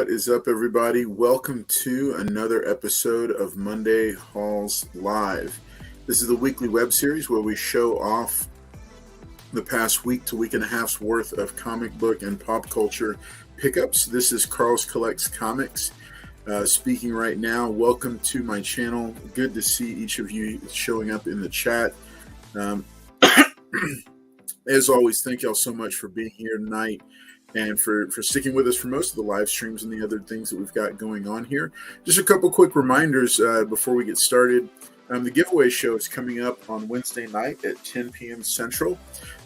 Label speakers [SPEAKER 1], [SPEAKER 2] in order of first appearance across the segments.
[SPEAKER 1] What is up, everybody? Welcome to another episode of Monday Halls Live. This is the weekly web series where we show off the past week to week and a half's worth of comic book and pop culture pickups. This is Carl's Collects Comics speaking right now. Welcome to my channel. Good to see each of you showing up in the chat. As always, thank y'all so much for being here tonight and for sticking with us for most of the live streams and the other things that we've got going on here. Just a couple quick reminders before we get started. The giveaway show is coming up on Wednesday night at 10 p.m. Central.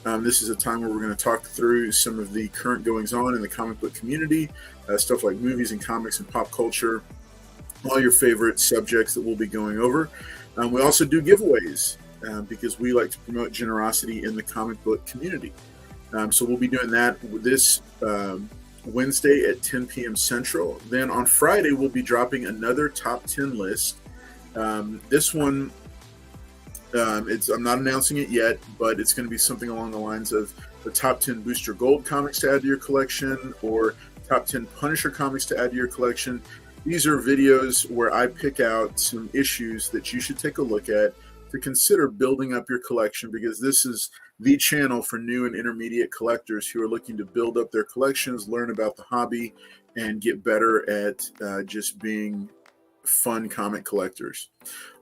[SPEAKER 1] This is a time where we're going to talk through some of the current goings-on in the comic book community, stuff like movies and comics and pop culture, all your favorite subjects that we'll be going over. We also do giveaways because we like to promote generosity in the comic book community. So we'll be doing that this Wednesday at 10 p.m. Central. Then on Friday, we'll be dropping another top 10 list. This one, I'm not announcing it yet, but it's going to be something along the lines of the top 10 Booster Gold comics to add to your collection or top 10 Punisher comics to add to your collection. These are videos where I pick out some issues that you should take a look at to consider building up your collection, because this is the channel for new and intermediate collectors who are looking to build up their collections, learn about the hobby, and get better at just being fun comic collectors.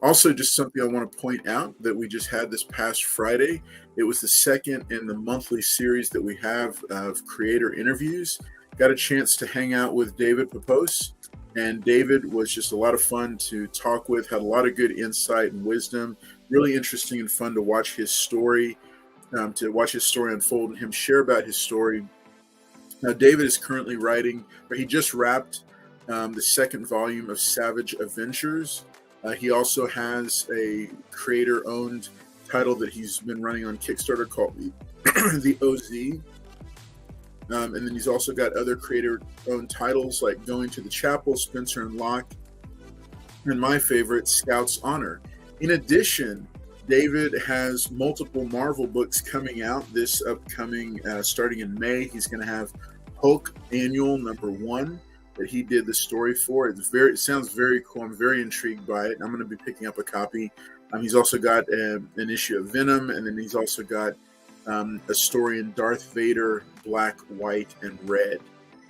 [SPEAKER 1] Also, just something I want to point out that we just had this past Friday. It was the second in the monthly series that we have of creator interviews. Got a chance to hang out with David Papos, and David was just a lot of fun to talk with, had a lot of good insight and wisdom. Really interesting and fun to watch his story, unfold and him share about his story. Now, David is currently writing, or he just wrapped the second volume of Savage Avengers. He also has a creator-owned title that he's been running on Kickstarter called the OZ. And then he's also got other creator-owned titles like Going to the Chapel, Spencer and Locke, and my favorite, Scout's Honor. In addition, David has multiple Marvel books coming out this upcoming, starting in May. He's going to have Hulk Annual #1 that he did the story for. It sounds very cool. I'm very intrigued by it. I'm going to be picking up a copy. He's also got an issue of Venom, and then he's also got a story in Darth Vader, Black, White, and Red.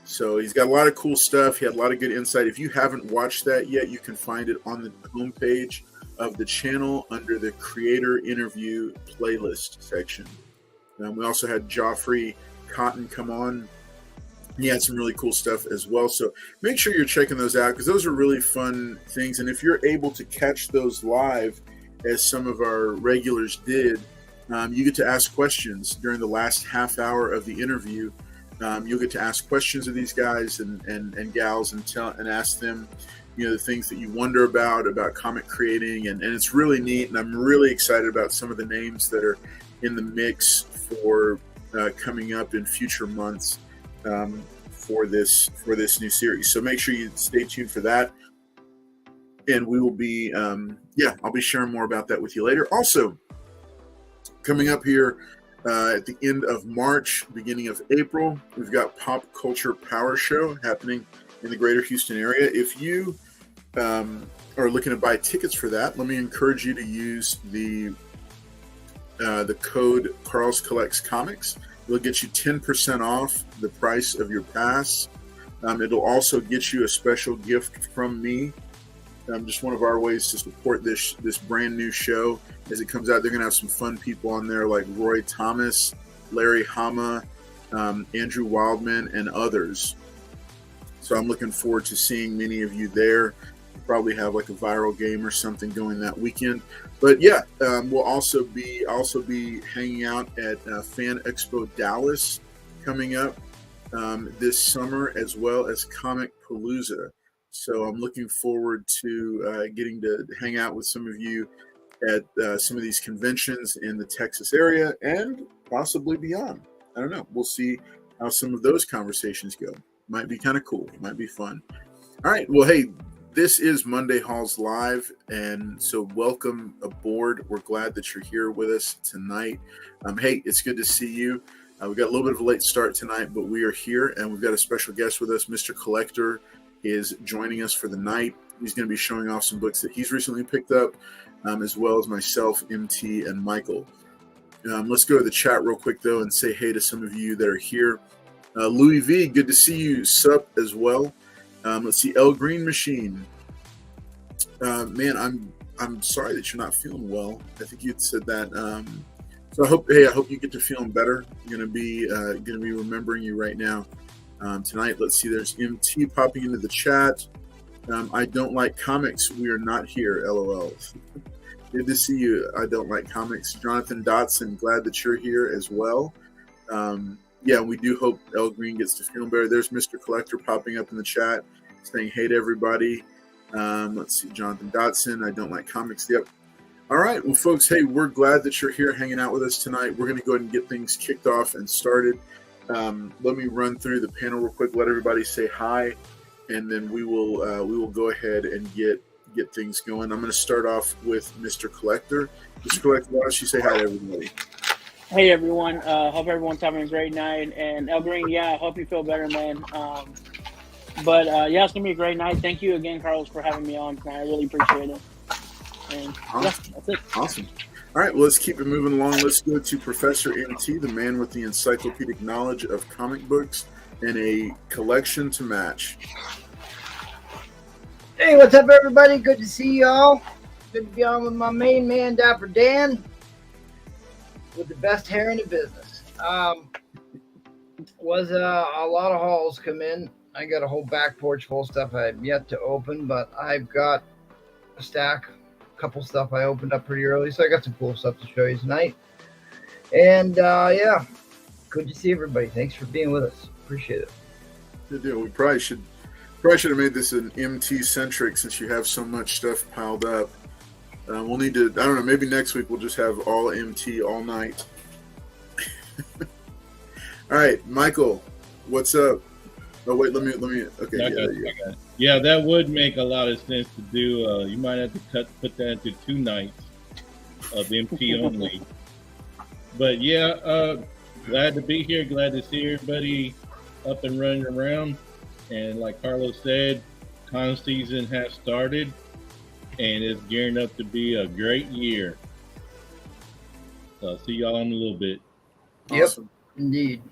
[SPEAKER 1] So he's got a lot of cool stuff. He had a lot of good insight. If you haven't watched that yet, you can find it on the homepage of the channel under the creator interview playlist section. We also had Joffrey Cotton come on. He had some really cool stuff as well. So make sure you're checking those out, because those are really fun things. And if you're able to catch those live, as some of our regulars did, you get to ask questions during the last half hour of the interview. You'll get to ask questions of these guys and gals and ask them, the things that you wonder about comic creating. And it's really neat. And I'm really excited about some of the names that are in the mix for coming up in future months for this new series. So make sure you stay tuned for that. And we will be, I'll be sharing more about that with you later. Also, coming up here at the end of March, beginning of April, we've got Pop Culture Power Show happening in the greater Houston area. If you are looking to buy tickets for that, let me encourage you to use the code Carl's Collects Comics. It'll get you 10% off the price of your pass. It'll also get you a special gift from me. Just one of our ways to support this brand new show as it comes out. They're going to have some fun people on there like Roy Thomas, Larry Hama, Andrew Wildman, and others. So I'm looking forward to seeing many of you there. We'll probably have like a viral game or something going that weekend. But yeah, we'll also be hanging out at Fan Expo Dallas coming up this summer, as well as Comic Palooza. So I'm looking forward to getting to hang out with some of you at some of these conventions in the Texas area and possibly beyond. I don't know. We'll see how some of those conversations go. Might be kind of cool. Might be fun. All right. Well, hey, this is Monday Halls Live, and so welcome aboard. We're glad that you're here with us tonight. Hey, it's good to see you. We got a little bit of a late start tonight, but we are here, and we've got a special guest with us. Mr. Collector is joining us for the night. He's going to be showing off some books that he's recently picked up, as well as myself, MT, and Michael. Let's go to the chat real quick, though, and say hey to some of you that are here. Louis V, good to see you. Sup as well. Let's see, El Green Machine. Man, I'm sorry that you're not feeling well. I think you'd said that. So I hope you get to feeling better. I'm gonna be remembering you right now tonight. Let's see. There's MT popping into the chat. I don't like comics. We are not here. LOL. Good to see you. I don't like comics. Jonathan Dotson, glad that you're here as well. Yeah, we do hope El Green gets to feeling better. There's Mr. Collector popping up in the chat, saying hey to everybody. Let's see, Jonathan Dotson, I don't like comics. Yep. All right, well, folks, hey, we're glad that you're here hanging out with us tonight. We're going to go ahead and get things kicked off and started. Let me run through the panel real quick, let everybody say hi, and then we will go ahead and get things going. I'm going to start off with Mr. Collector. Mr. Collector, why don't you say hi to everybody?
[SPEAKER 2] Hey, everyone. Hope everyone's having a great night. And El Green, yeah, I hope you feel better, man. But yeah, it's going to be a great night. Thank you again, Carlos, for having me on tonight. I really appreciate it. And
[SPEAKER 1] awesome.
[SPEAKER 2] Yeah, that's it.
[SPEAKER 1] Awesome. All right, well, let's keep it moving along. Let's go to Professor MT, the man with the encyclopedic knowledge of comic books and a collection to match.
[SPEAKER 3] Hey, what's up, everybody? Good to see y'all. Good to be on with my main man, Dapper Dan, with the best hair in the business. Was a lot of hauls come in. I got a whole back porch full of stuff I have yet to open, but I've got a stack, a couple stuff I opened up pretty early, so I got some cool stuff to show you tonight. And yeah, good to see everybody. Thanks for being with us. Appreciate it.
[SPEAKER 1] Good deal. We probably should have made this an MT centric since you have so much stuff piled up. We'll need to, I don't know, maybe next week we'll just have all MT all night. All right, Michael, what's up? Oh, wait, let me, okay.
[SPEAKER 4] Yeah, that would make a lot of sense to do. You might have to put that into 2 nights of MT only. But yeah, glad to be here. Glad to see everybody up and running around. And like Carlos said, con season has started and it's gearing up to be a great year. So I'll see y'all in a little bit.
[SPEAKER 1] Awesome.
[SPEAKER 3] Yep, indeed.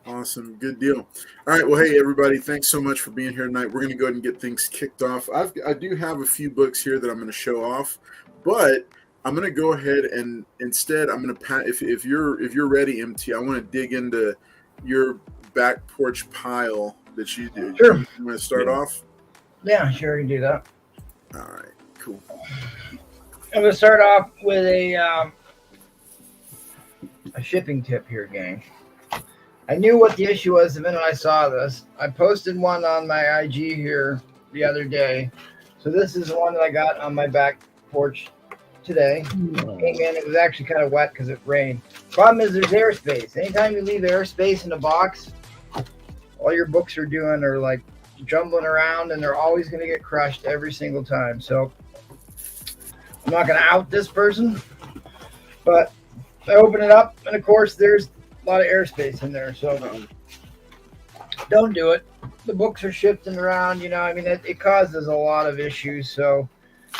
[SPEAKER 1] Awesome. Good deal. All right. Well, hey, everybody, thanks so much for being here tonight. We're going to go ahead and get things kicked off. I do have a few books here that I'm going to show off, but I'm going to go ahead and instead I'm going to if you're ready, MT, I want to dig into your back porch pile that you do.
[SPEAKER 3] Sure.
[SPEAKER 1] You want to start off?
[SPEAKER 3] Yeah, sure, I can do that.
[SPEAKER 1] All right. Cool.
[SPEAKER 3] I'm going to start off with a shipping tip here, gang. I knew what the issue was the minute I saw this. I posted one on my IG here the other day. So this is the one that I got on my back porch today. Came in, it was actually kind of wet because it rained. Problem is there's airspace. Anytime you leave airspace in a box, all your books are doing are like jumbling around and they're always going to get crushed every single time. So I'm not going to out this person, but I open it up and of course there's a lot of airspace in there, so don't do it. The books are shifting around, you know. I mean, it causes a lot of issues. So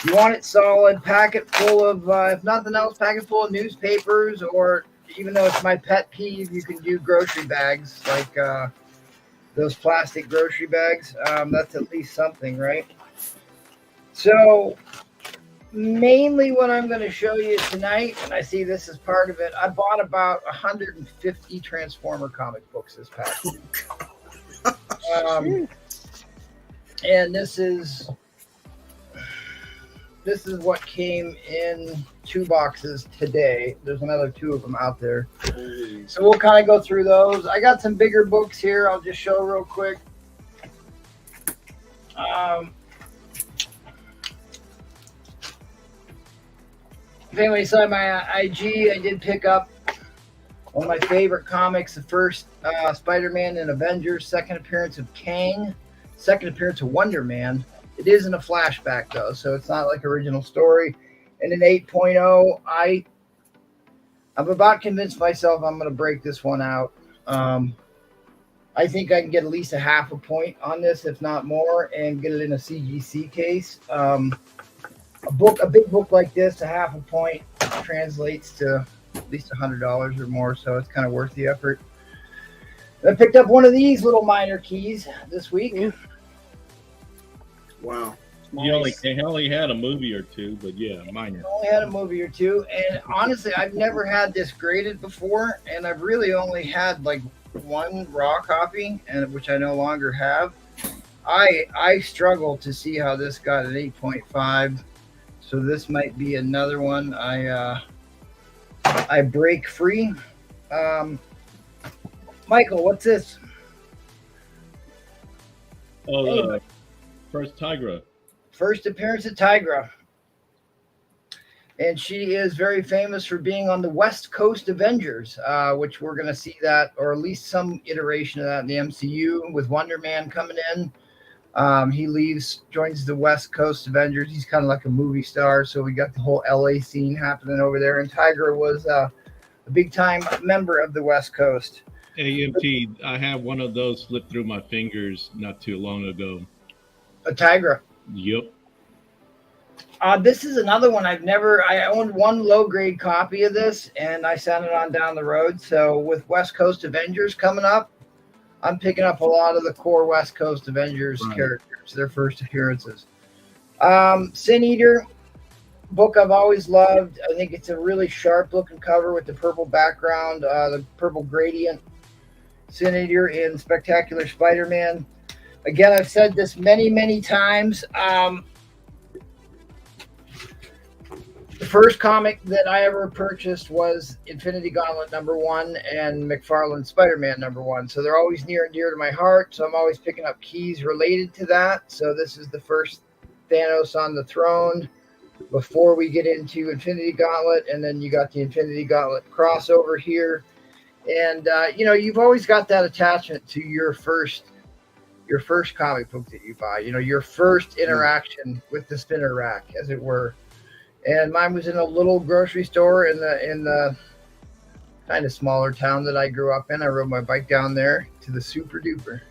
[SPEAKER 3] you want it solid. Pack it full of, if nothing else, pack it full of newspapers, or even though it's my pet peeve, you can do grocery bags, like those plastic grocery bags. That's at least something, right? So mainly what I'm going to show you tonight, and I see this is part of it, I bought about 150 Transformer comic books this past week. And this is what came in 2 boxes today. There's another 2 of them out there. So we'll kind of go through those. I got some bigger books here. I'll just show real quick. If anybody saw my IG, I did pick up one of my favorite comics, the first Spider-Man and Avengers, second appearance of Kang, second appearance of Wonder Man. It isn't a flashback, though, so it's not like original story. And an 8.0, I I'm about convinced myself I'm going to break this one out. I think I can get at least a half a point on this, if not more, and get it in a CGC case. A big book like this, a half a point translates to at least $100 or more, so it's kind of worth the effort. I picked up one of these little minor keys this week.
[SPEAKER 1] Wow.
[SPEAKER 2] Nice.
[SPEAKER 4] He only had a movie or two, but yeah, minor.
[SPEAKER 3] Only had a movie or two, and honestly, I've never had this graded before, and I've really only had like one raw copy, and which I no longer have. I struggle to see how this got an 8.5, so this might be another one I break free. Michael, what's this?
[SPEAKER 4] Oh, first Tigra.
[SPEAKER 3] First appearance of Tigra. And she is very famous for being on the West Coast Avengers, which we're going to see that, or at least some iteration of that in the MCU with Wonder Man coming in. He leaves, joins the West Coast Avengers. He's kind of like a movie star, so we got the whole LA scene happening over there. And Tigra was a big-time member of the West Coast.
[SPEAKER 4] AMT, I have one of those slip through my fingers not too long ago.
[SPEAKER 3] A Tigra.
[SPEAKER 4] Yep.
[SPEAKER 3] This is another one I owned one low-grade copy of this, and I sent it on down the road. So with West Coast Avengers coming up, I'm picking up a lot of the core West Coast Avengers characters, their first appearances. Sin Eater, book I've always loved. I think it's a really sharp-looking cover with the purple background, the purple gradient. Sin Eater in Spectacular Spider-Man. Again, I've said this many, many times. The first comic that I ever purchased was Infinity Gauntlet #1 and McFarlane's Spider-Man #1. So they're always near and dear to my heart. So I'm always picking up keys related to that. So this is the first Thanos on the throne before we get into Infinity Gauntlet. And then you got the Infinity Gauntlet crossover here. And, you've always got that attachment to your first comic book that you buy, your first interaction with the spinner rack, as it were. And mine was in a little grocery store in the kind of smaller town that I grew up in. I rode my bike down there to the super duper,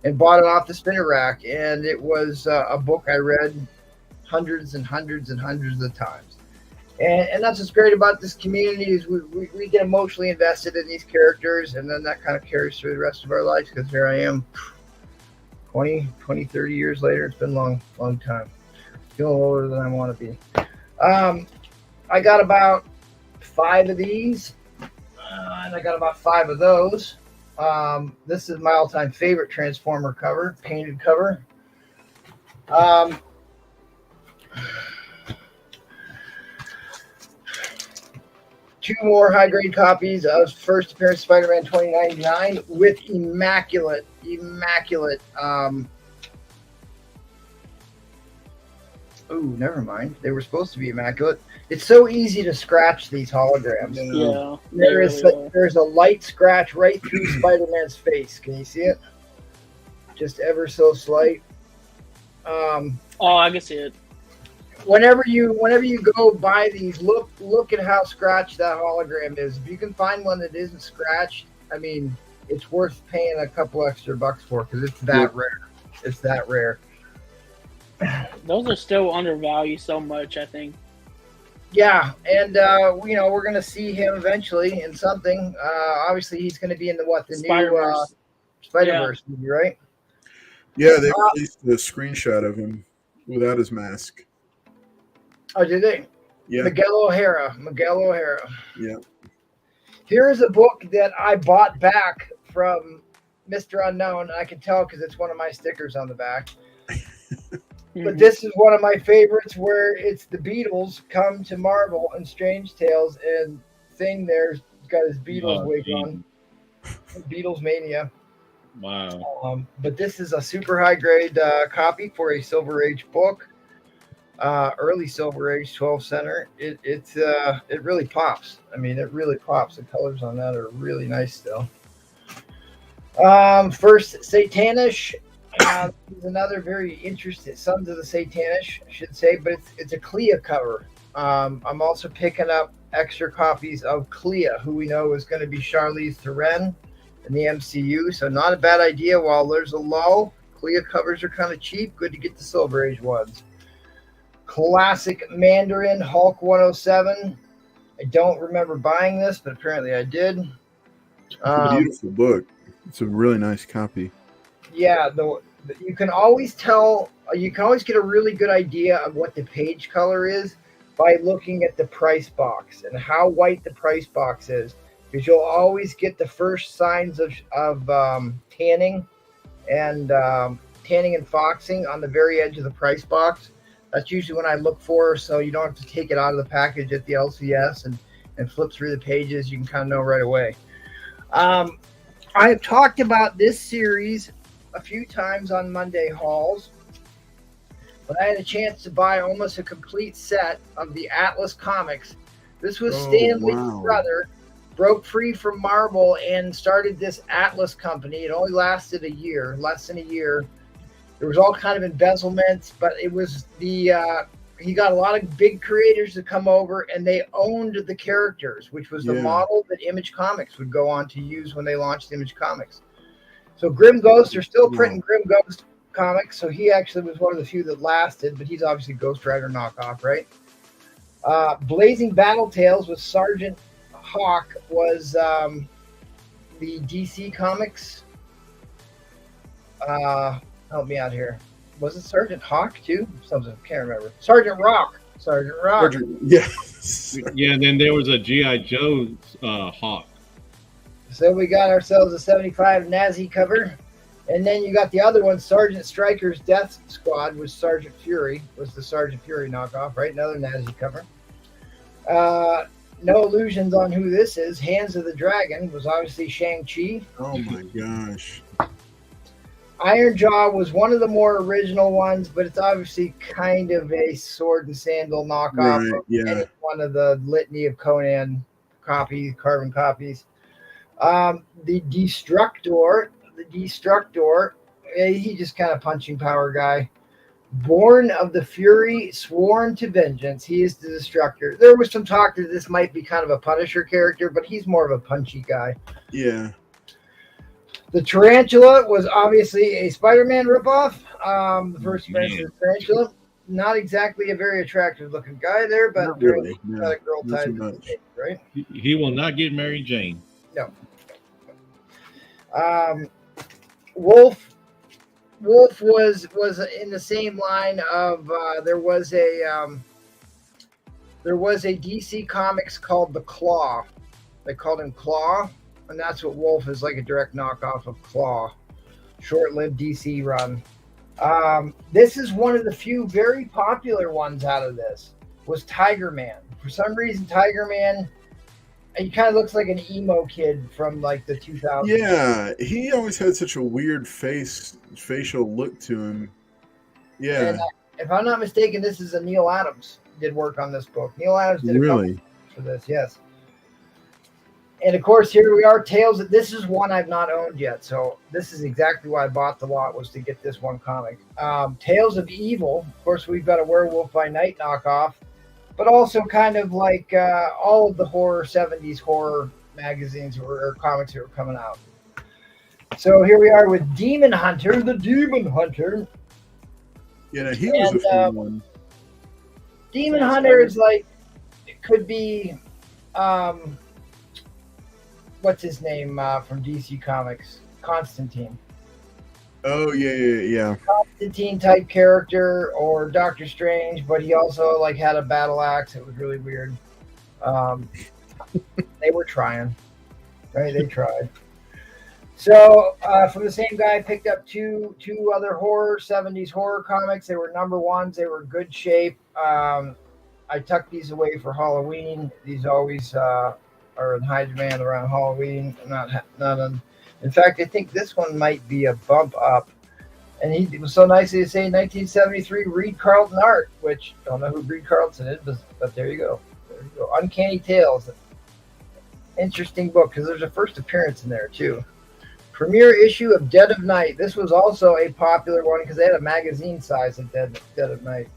[SPEAKER 3] and bought it off the spinner rack. And it was a book I read hundreds and hundreds and hundreds of times. And that's what's great about this community is we get emotionally invested in these characters, and then that kind of carries through the rest of our lives, because here I am 20, 30 years later. It's been a long time. Feeling older than I want to be. I got about 5 of these, and I got about 5 of those. This is my all-time favorite Transformer cover, painted cover. 2 more high-grade copies of First Appearance Spider-Man 2099 with immaculate. Never mind. They were supposed to be immaculate. It's so easy to scratch these holograms.
[SPEAKER 2] Yeah.
[SPEAKER 3] There's a light scratch right through Spider-Man's face. Can you see it? Just ever so slight.
[SPEAKER 2] I can see it.
[SPEAKER 3] Whenever you go buy these, look at how scratched that hologram is. If you can find one that isn't scratched, I mean, it's worth paying a couple extra bucks for, because it's that rare. It's that rare.
[SPEAKER 2] Those are still undervalued so much, I think.
[SPEAKER 3] Yeah, and we're gonna see him eventually in something. Obviously, he's gonna be in the
[SPEAKER 2] Spider-Verse.
[SPEAKER 3] New Spider-Verse movie, right?
[SPEAKER 1] Yeah, they released a screenshot of him without his mask.
[SPEAKER 3] Oh, did they?
[SPEAKER 1] Yeah.
[SPEAKER 3] Miguel O'Hara.
[SPEAKER 1] Yeah.
[SPEAKER 3] Here's a book that I bought back from Mr. Unknown. I can tell because it's one of my stickers on the back. But this is one of my favorites, where it's the Beatles come to Marvel and Strange Tales, and Thing there's got his Beatles wig on. Beatles Mania.
[SPEAKER 4] Wow.
[SPEAKER 3] But this is a super high grade copy for a Silver Age book. Early Silver Age 12 center. It really pops. I mean, it really pops. The colors on that are really nice still. First Satanish. This is another very interesting Sons of the Satanish, I should say, but it's a Clea cover. I'm also picking up extra copies of Clea, who we know is going to be Charlize Theron in the MCU. So not a bad idea while there's a lull. Clea covers are kind of cheap. Good to get the Silver Age ones. Classic Mandarin Hulk 107. I don't remember buying this, but apparently I did.
[SPEAKER 1] It's a beautiful book. It's a really nice copy.
[SPEAKER 3] Yeah, you can always tell. You can always get a really good idea of what the page color is by looking at the price box and how white the price box is, because you'll always get the first signs of tanning and foxing on the very edge of the price box. That's usually when I look for, so you don't have to take it out of the package at the LCS and flip through the pages. You can kind of know right away. I have talked about this series a few times on Monday hauls, but I had a chance to buy almost a complete set of the Atlas comics. This was Stan Lee's brother, broke free from Marvel and started this Atlas company. It only lasted a year, less than a year. There was all kind of embezzlements, but it was he got a lot of big creators to come over, and they owned the characters, which was the model that Image Comics would go on to use when they launched Image Comics. So Grim Ghost, they're still printing Grim Ghost comics, so he actually was one of the few that lasted, but he's obviously Ghost Rider knockoff, right? Blazing Battle Tales with Sergeant Hawk was the DC Comics. Help me out here. Was it Sergeant Hawk too? Something, can't remember. Sergeant Rock.
[SPEAKER 1] Yes.
[SPEAKER 4] Yeah, and then there was a G.I. Joe's Hawk.
[SPEAKER 3] So we got ourselves a 75 Nazi cover. And then you got the other one, Sergeant Stryker's Death Squad, was Sergeant Fury, was the Sergeant Fury knockoff, right? Another Nazi cover. No illusions on who this is. Hands of the Dragon was obviously Shang-Chi.
[SPEAKER 1] Oh my gosh.
[SPEAKER 3] Iron Jaw was one of the more original ones, but it's obviously kind of a sword and sandal knockoff of any one of the litany of Conan carbon copies. The Destructor, he just kind of punching power guy. Born of the Fury, Sworn to Vengeance. He is the Destructor. There was some talk that this might be kind of a Punisher character, but he's more of a punchy guy.
[SPEAKER 1] Yeah.
[SPEAKER 3] The Tarantula was obviously a Spider-Man ripoff. The first appearance of the Tarantula. Not exactly a very attractive looking guy there, but
[SPEAKER 1] not really. No,
[SPEAKER 3] got a girl
[SPEAKER 1] not
[SPEAKER 3] type,
[SPEAKER 1] too much.
[SPEAKER 3] right?
[SPEAKER 4] He will not get Mary Jane.
[SPEAKER 3] No. Wolf was in the same line of there was a DC Comics called The Claw. They called him Claw, and that's what Wolf is, like a direct knockoff of Claw. Short-lived DC run. This is one of the few very popular ones out of this, was Tiger Man. For some reason, Tiger Man, he kind of looks like an emo kid from like the 2000s.
[SPEAKER 1] Yeah, he always had such a weird facial look to him. Yeah.
[SPEAKER 3] And if I'm not mistaken, this is a Neil Adams did work on this book. Neil Adams did a couple for this, yes. And of course, here we are, Tales. This is one I've not owned yet, so this is exactly why I bought the lot, was to get this one comic. Tales of Evil. Of course, we've got a Werewolf by Night knockoff, but also kind of like all of the 70s horror magazines or comics that were coming out. So here we are with Demon Hunter, the Demon Hunter.
[SPEAKER 1] Yeah, he was a fun one.
[SPEAKER 3] Demon Hunter is like, it could be, what's his name from DC Comics? Constantine.
[SPEAKER 1] Oh, yeah.
[SPEAKER 3] Constantine type character, or Doctor Strange, but he also like had a battle axe. It was really weird. They were trying, right? They tried. So from the same guy, I picked up two other 70s horror comics. They were number ones. They were good shape. I tucked these away for Halloween. These always are in high demand around Halloween. In fact, I think this one might be a bump up. And he was so nice to say 1973 Reed Carlton art, which I don't know who Reed Carlton is, but there you go. There you go. Uncanny Tales. Interesting book, because there's a first appearance in there too. Premiere issue of Dead of Night. This was also a popular one because they had a magazine size of Dead of Night.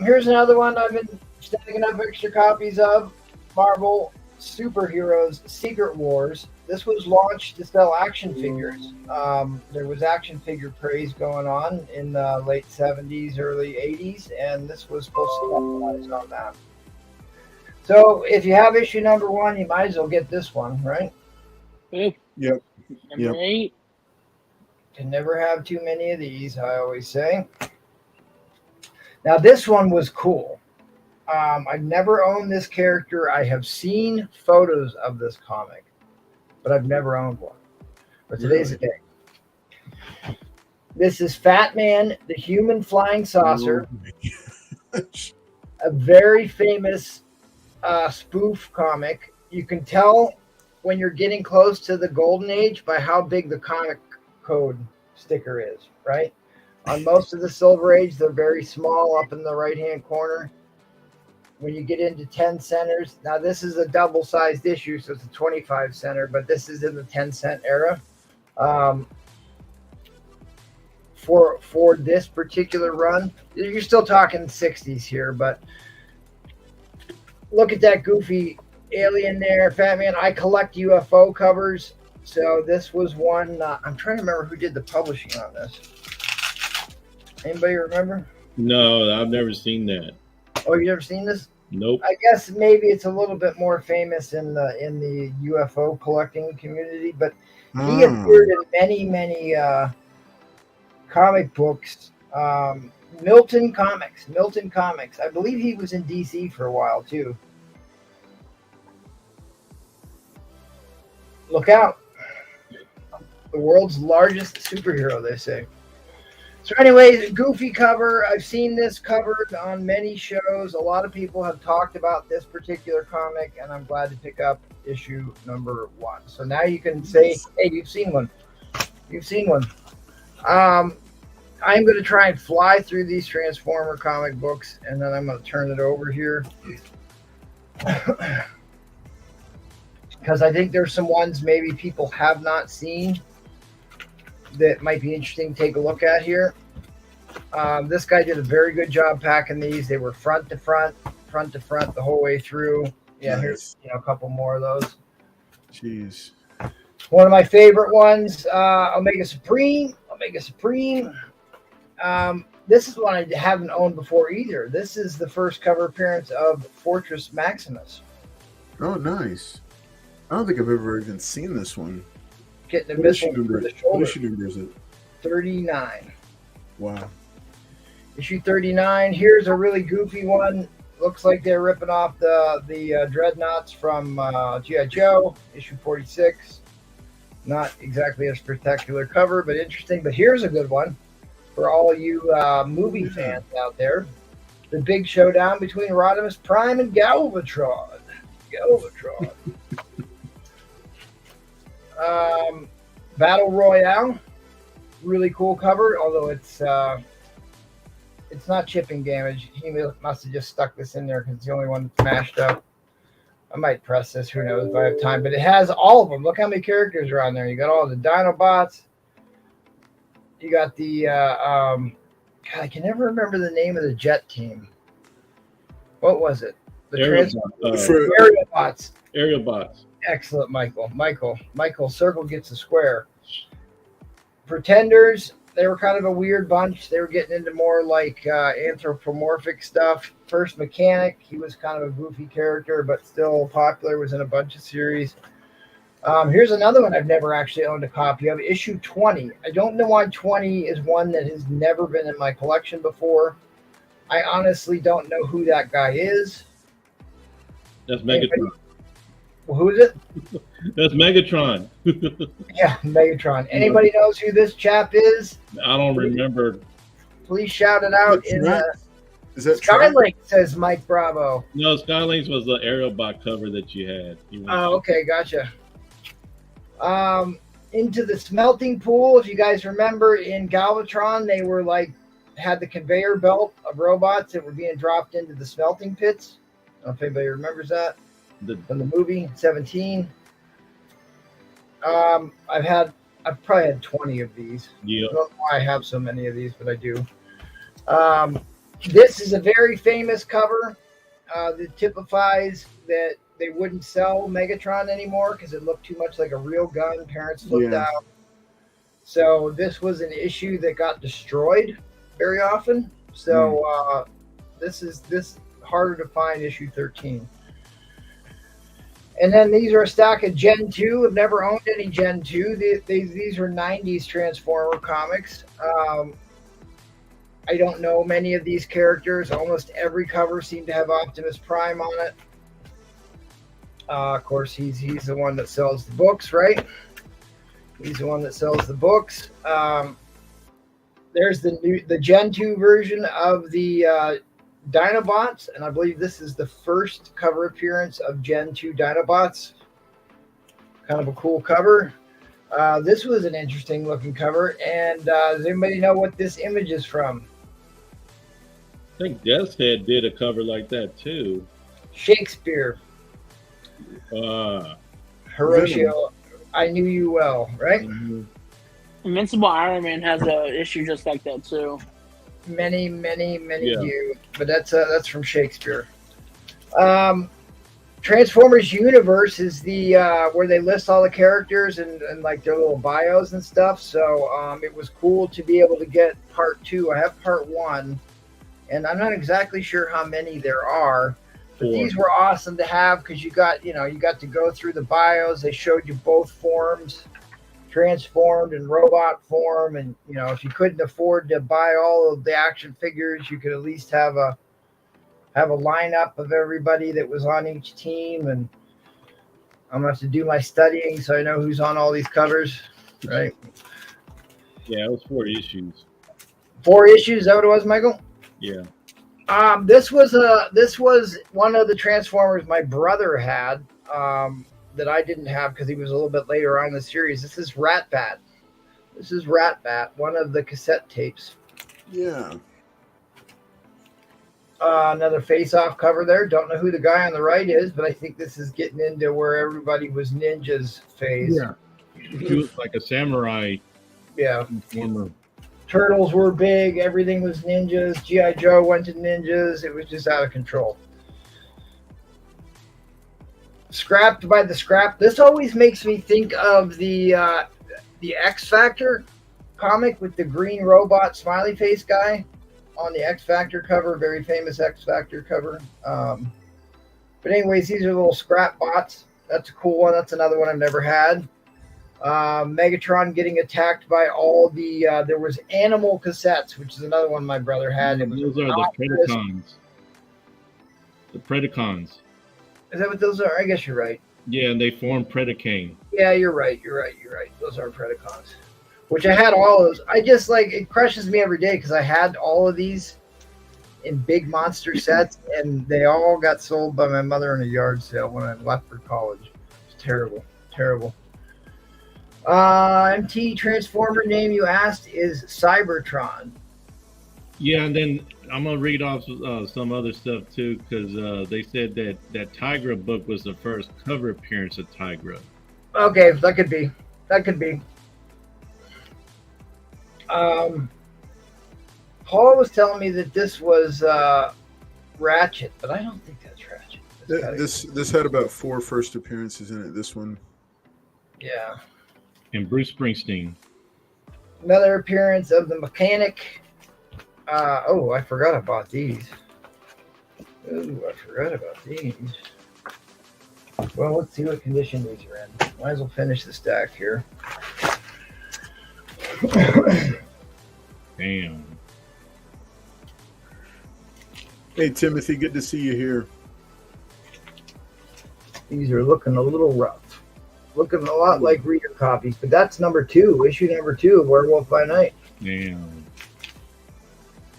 [SPEAKER 3] Here's another one I've been stacking up extra copies of. Marvel Superheroes Secret Wars. This was launched to sell action figures. There was action figure craze going on in the late 70s, early 80s, and this was supposed to capitalize on that. So if you have issue number 1, you might as well get this one, right?
[SPEAKER 2] Yep. Number 8.
[SPEAKER 3] Can never have too many of these, I always say. Now, this one was cool. I've never owned this character. I have seen photos of this comic, but I've never owned one. But today's the day. This is Fat Man, the Human Flying Saucer. A very famous spoof comic. You can tell when you're getting close to the golden age by how big the comic code sticker is, right? On most of the Silver Age, they're very small up in the right-hand corner. When you get into 10 centers, now this is a double-sized issue, so it's a 25 center, but this is in the 10-cent era. For this particular run, you're still talking 60s here, but look at that goofy alien there, Fat Man. I collect UFO covers, so this was one. I'm trying to remember who did the publishing on this. Anybody remember?
[SPEAKER 4] No, I've never seen that.
[SPEAKER 3] Oh, you never seen this?
[SPEAKER 4] Nope.
[SPEAKER 3] I guess maybe it's a little bit more famous in the UFO collecting community, but he appeared in many comic books. Milton Comics. I believe he was in DC for a while too. Look out. The world's largest superhero, they say. So anyways, goofy cover. I've seen this covered on many shows. A lot of people have talked about this particular comic, and I'm glad to pick up issue number 1. So now you can say, hey, you've seen one. I'm going to try and fly through these Transformer comic books, and then I'm going to turn it over here. Because I think there's some ones maybe people have not seen that might be interesting to take a look at here. This guy did a very good job packing these. They were front to front the whole way through. Yeah, Here's a couple more of those.
[SPEAKER 1] Jeez.
[SPEAKER 3] One of my favorite ones, Omega Supreme. This is one I haven't owned before either. This is the first cover appearance of Fortress Maximus.
[SPEAKER 1] Oh, nice. I don't think I've ever even seen this one.
[SPEAKER 3] Getting a missile through the shoulder.
[SPEAKER 1] What issue number is it?
[SPEAKER 3] 39.
[SPEAKER 1] Wow.
[SPEAKER 3] Issue 39. Here's a really goofy one. Looks like they're ripping off the dreadnoughts from G.I. Joe. Issue 46. Not exactly a spectacular cover, but interesting. But here's a good one for all you movie fans out there. The big showdown between Rodimus Prime and Galvatron. Battle Royale, really cool cover, although it's not chipping damage. He must have just stuck this in there because it's the only one that's mashed up. I might press this, who knows if I have time, but it has all of them. Look how many characters are on there. You got all the Dinobots. You got the God, I can never remember the name of the jet team. What was it? The Aerial Bots.
[SPEAKER 4] Aerial Bots.
[SPEAKER 3] Excellent, Michael. Circle gets a square. Pretenders, they were kind of a weird bunch. They were getting into more like anthropomorphic stuff. First Mechanic, he was kind of a goofy character, but still popular, was in a bunch of series. Here's another one I've never actually owned a copy of, issue 20. I don't know why 20 is one that has never been in my collection before. I honestly don't know who that guy is.
[SPEAKER 4] That's Megatron.
[SPEAKER 3] Who is it?
[SPEAKER 4] That's Megatron.
[SPEAKER 3] Yeah, Megatron. Anybody knows who this chap is?
[SPEAKER 4] I don't remember.
[SPEAKER 3] Please shout it out.
[SPEAKER 1] Is that
[SPEAKER 3] Skylink, says Mike Bravo.
[SPEAKER 4] No, Skylinks was the Aerial Bot cover that you had.
[SPEAKER 3] Oh, okay, gotcha. Into the smelting pool, if you guys remember, in Galvatron, they were had the conveyor belt of robots that were being dropped into the smelting pits. I don't know if anybody remembers that from the movie 17. I've probably had 20 of these.
[SPEAKER 4] Yeah.
[SPEAKER 3] I don't know why I have so many of these, but I do. This is a very famous cover that typifies that they wouldn't sell Megatron anymore because it looked too much like a real gun. Parents flipped out. So this was an issue that got destroyed very often. So this is harder to find, issue 13. And then these are a stack of Gen 2. I've never owned any Gen 2. These are 90s Transformer comics. I don't know many of these characters. Almost every cover seemed to have Optimus Prime on it. Of course, he's the one that sells the books, right? He's the one that sells the books. There's the Gen 2 version of the Dinobots, and I believe this is the first cover appearance of Gen 2 Dinobots. Kind of a cool cover. This was an interesting looking cover, and does anybody know what this image is from?
[SPEAKER 4] I think Death's Head did a cover like that too.
[SPEAKER 3] Shakespeare. Horatio, I Knew You Well, right?
[SPEAKER 4] Mm-hmm.
[SPEAKER 2] Invincible Iron Man has a issue just like that too.
[SPEAKER 3] Many do, but that's from Shakespeare. Transformers Universe is the where they list all the characters and like their little bios and stuff. So it was cool to be able to get part 2. I have part 1, and I'm not exactly sure how many there are. But these were awesome to have because you got to go through the bios. They showed you both forms, transformed and robot form, and if you couldn't afford to buy all of the action figures, you could at least have a lineup of everybody that was on each team. And I'm gonna have to do my studying so I know who's on all these covers, right?
[SPEAKER 4] Yeah, it was 4 issues.
[SPEAKER 3] 4 issues, is that what it was, Michael?
[SPEAKER 4] Yeah.
[SPEAKER 3] This was one of the Transformers my brother had that I didn't have because he was a little bit later on in the series. This is Ratbat. One of the cassette tapes.
[SPEAKER 1] Yeah.
[SPEAKER 3] Another face-off cover there. Don't know who the guy on the right is, but I think this is getting into where everybody was ninjas phase.
[SPEAKER 4] Yeah. He was like a samurai.
[SPEAKER 3] Yeah.
[SPEAKER 4] Former.
[SPEAKER 3] Turtles were big. Everything was ninjas. G.I. Joe went to ninjas. It was just out of control. Scrapped by the Scrap. This always makes me think of the X Factor comic with the green robot smiley face guy on the X Factor cover. Very famous X Factor cover. But anyways, these are little scrap bots. That's a cool one. That's another one I've never had. Megatron getting attacked by all the there was animal cassettes, which is another one my brother had.
[SPEAKER 4] Those are the Predacons. The Predacons.
[SPEAKER 3] Is that what those are? I guess you're right.
[SPEAKER 4] Yeah, and they form Predacane.
[SPEAKER 3] Yeah, you're right. Those are Predacons. Which I had all of those. I just it crushes me every day because I had all of these in big monster sets, and they all got sold by my mother in a yard sale when I left for college. It's terrible. MT Transformer name you asked is Cybertron.
[SPEAKER 4] Yeah, and then I'm gonna read off some other stuff too because they said that Tigra book was the first cover appearance of Tigra.
[SPEAKER 3] Okay, that could be. Paul was telling me that this was Ratchet, but I don't think that's Ratchet.
[SPEAKER 1] This had about 4 first appearances in it. This one.
[SPEAKER 3] Yeah.
[SPEAKER 4] And Bruce Springsteen.
[SPEAKER 3] Another appearance of the Mechanic. I forgot about these. Well, let's see what condition these are in. Might as well finish the stack here.
[SPEAKER 4] Damn.
[SPEAKER 1] Hey, Timothy, good to see you here.
[SPEAKER 3] These are looking a little rough. Looking a lot like reader copies, but that's number 2, issue number 2 of Werewolf by Night.
[SPEAKER 4] Damn.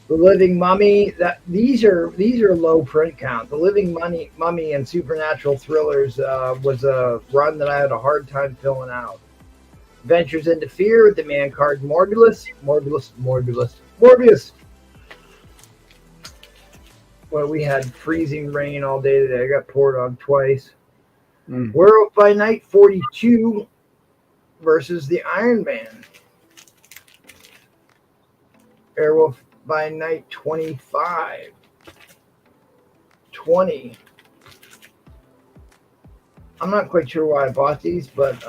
[SPEAKER 3] The Living Mummy. These are low print count. The Living Mummy and Supernatural Thrillers was a run that I had a hard time filling out. Ventures into Fear, the man card Morbius. Well, we had freezing rain all day today. I got poured on twice. Werewolf by Night 42 versus the Iron Man. by night 25. 20. I'm not quite sure why I bought these, but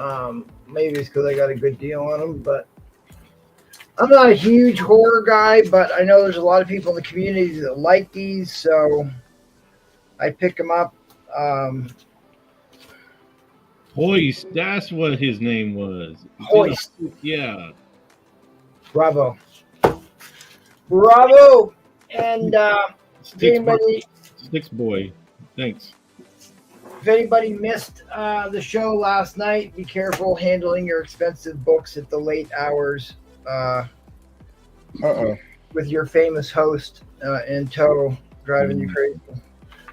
[SPEAKER 3] maybe it's because I got a good deal on them. But I'm not a huge horror guy, but I know there's a lot of people in the community that like these, so I pick them up.
[SPEAKER 4] Hoist, that's what his name was.
[SPEAKER 3] Hoist.
[SPEAKER 4] Yeah.
[SPEAKER 3] Bravo. Bravo. And
[SPEAKER 4] Sticks boy. Thanks.
[SPEAKER 3] if anybody missed the show last night, be careful handling your expensive books at the late hours with your famous host in tow, driving you crazy,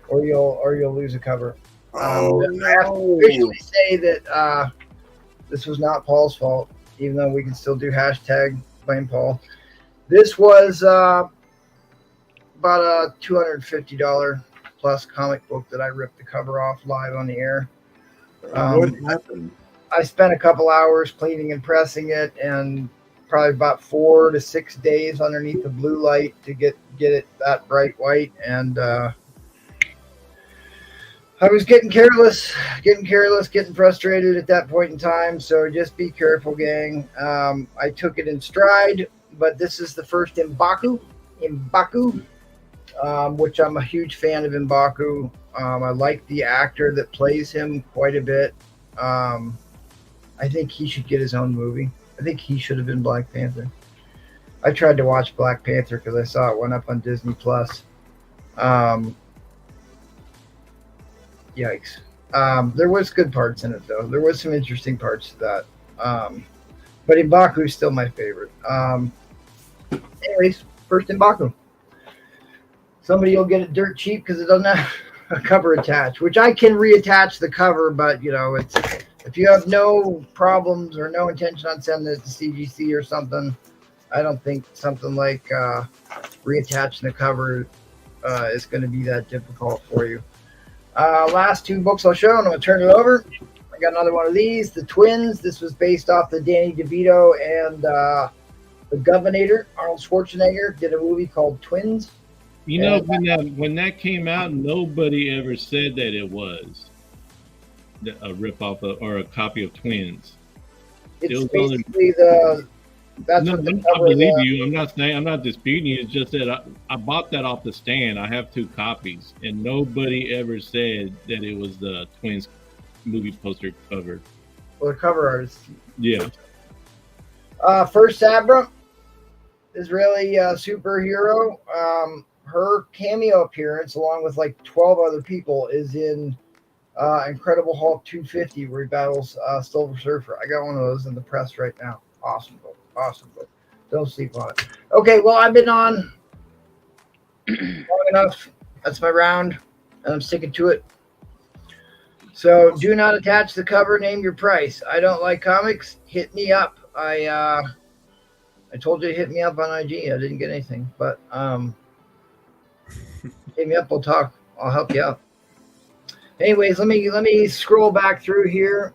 [SPEAKER 3] or you'll lose a cover. I have to officially say that this was not Paul's fault, even though we can still do hashtag blame Paul. This was about a $250 plus comic book that I ripped the cover off live on the air.
[SPEAKER 1] What happened?
[SPEAKER 3] I spent a couple hours cleaning and pressing it, and probably about 4 to 6 days underneath the blue light to get it that bright white. And I was getting careless, getting frustrated at that point in time. So just be careful, gang. I took it in stride, but this is the first M'Baku, which I'm a huge fan of M'Baku. I like the actor that plays him quite a bit. I think he should get his own movie. I think he should have been Black Panther. I tried to watch Black Panther because I saw it went up on Disney Plus. Yikes. There was good parts in it, though. There was some interesting parts to that. But M'Baku is still my favorite. Anyways, first M'Baku. Somebody will get it dirt cheap because it doesn't have a cover attached, which I can reattach the cover, but it's if you have no problems or no intention on sending it to CGC or something, I don't think something like reattaching the cover is going to be that difficult for you. Last two books I'll show, and I'm going to turn it over. I got another one of these, The Twins. This was based off the Danny DeVito and the Governator. Arnold Schwarzenegger did a movie called Twins.
[SPEAKER 4] When that came out, nobody ever said that it was a ripoff or a copy of Twins.
[SPEAKER 3] It's basically that's what the cover
[SPEAKER 4] I believe you. I'm not disputing you. It's just that I bought that off the stand. I have 2 copies, and nobody ever said that it was the Twins movie poster cover.
[SPEAKER 3] Well, the cover artist.
[SPEAKER 4] Yeah.
[SPEAKER 3] First Sabra, Israeli superhero. Her cameo appearance, along with like 12 other people, is in Incredible Hulk 250, where he battles Silver Surfer. I got one of those in the press right now. Awesome book. Don't sleep on it. Okay, well, I've been on long enough. That's my round, and I'm sticking to it. So do not attach the cover. Name your price. I don't like comics. Hit me up. I told you to hit me up on IG. I didn't get anything, but hit me up. We'll talk. I'll help you out. Anyways, let me scroll back through here.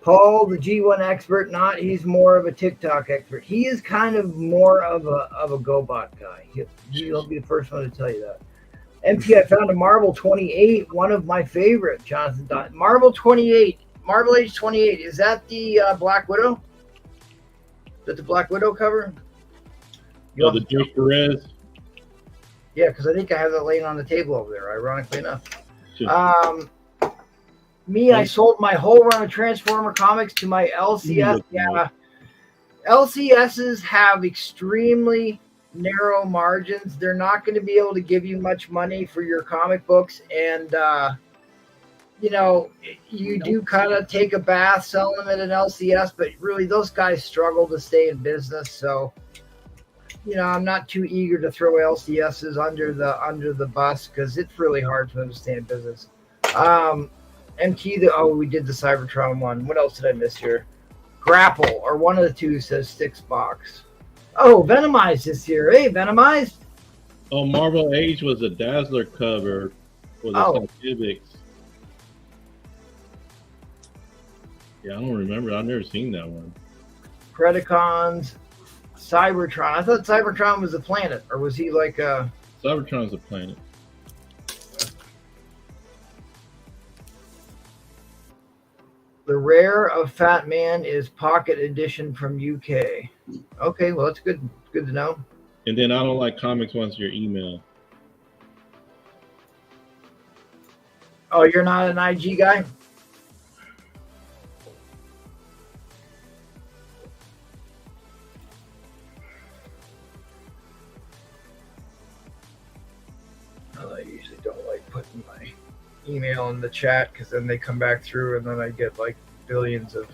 [SPEAKER 3] Paul, the G1 expert, he's more of a TikTok expert. He is kind of more of a GoBot guy. He'll be the first one to tell you that. MT, I found a Marvel 28, one of my favorite, Jonathan Don. Marvel 28, Marvel Age 28. Is that the Black Widow? Is that the Black Widow cover?
[SPEAKER 4] The Joe Perez.
[SPEAKER 3] Yeah, because I think I have that laying on the table over there, ironically enough.
[SPEAKER 4] Sure.
[SPEAKER 3] I sold my whole run of Transformer comics to my LCS. Yeah. LCSs have extremely narrow margins. They're not going to be able to give you much money for your comic books. And, you do kind of take a bath selling them at an LCS, but really those guys struggle to stay in business. So, I'm not too eager to throw LCSs under the bus because it's really hard for them to stay in business. MT, we did the Cybertron one. What else did I miss here? Grapple, or one of the two says Sticks Box. Oh, Venomized is here. Hey, Venomized.
[SPEAKER 4] Oh, Marvel Age was a Dazzler cover for the Scientifics. Yeah, I don't remember. I've never seen that one.
[SPEAKER 3] Predacons, Cybertron. I thought Cybertron was a planet, or was he like a...
[SPEAKER 4] Cybertron's a planet.
[SPEAKER 3] The Rare of Fat Man is Pocket Edition from UK. Okay, well, that's good. Good to know.
[SPEAKER 4] And then I don't like comics once your email.
[SPEAKER 3] Oh, you're not an IG guy? I usually don't like putting my email in the chat because then they come back through and then I get like billions of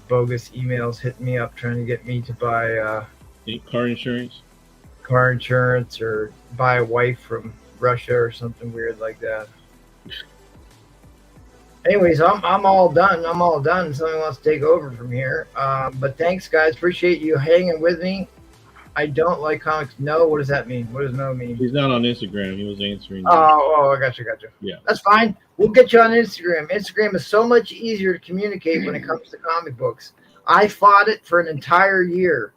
[SPEAKER 3] bogus emails hitting me up trying to get me to buy
[SPEAKER 4] Car insurance?
[SPEAKER 3] car insurance or buy a wife from Russia or something weird like that. Anyways, I'm all done. I'm all done. Somebody wants to take over from here. But thanks, guys. Appreciate you hanging with me. I don't like comics. No, what does that mean? What does no mean?
[SPEAKER 4] He's not on Instagram. He was answering.
[SPEAKER 3] Oh, I got you.
[SPEAKER 4] Yeah.
[SPEAKER 3] That's fine. We'll get you on Instagram. Instagram is so much easier to communicate when it comes to comic books. I fought it for an entire year.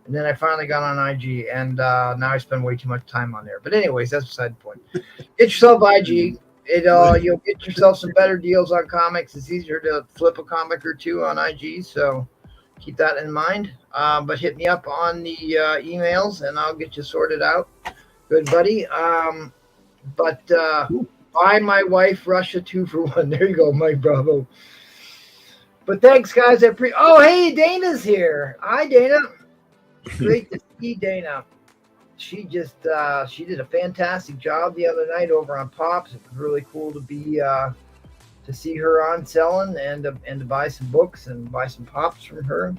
[SPEAKER 3] And then I finally got on IG, and now I spend way too much time on there. But anyways, that's beside the point. Get yourself IG. You'll get yourself some better deals on comics. It's easier to flip a comic or two on IG, so keep that in mind. But hit me up on the emails, and I'll get you sorted out. Good, buddy. But buy my wife Russia 2-for-1. There you go, Mike Bravo. But thanks, guys. Oh, hey, Dana's here. Hi, Dana. Great to see Dana. She just she did a fantastic job the other night over on Pops. It was really cool to be to see her on selling and to buy some books and buy some Pops from her.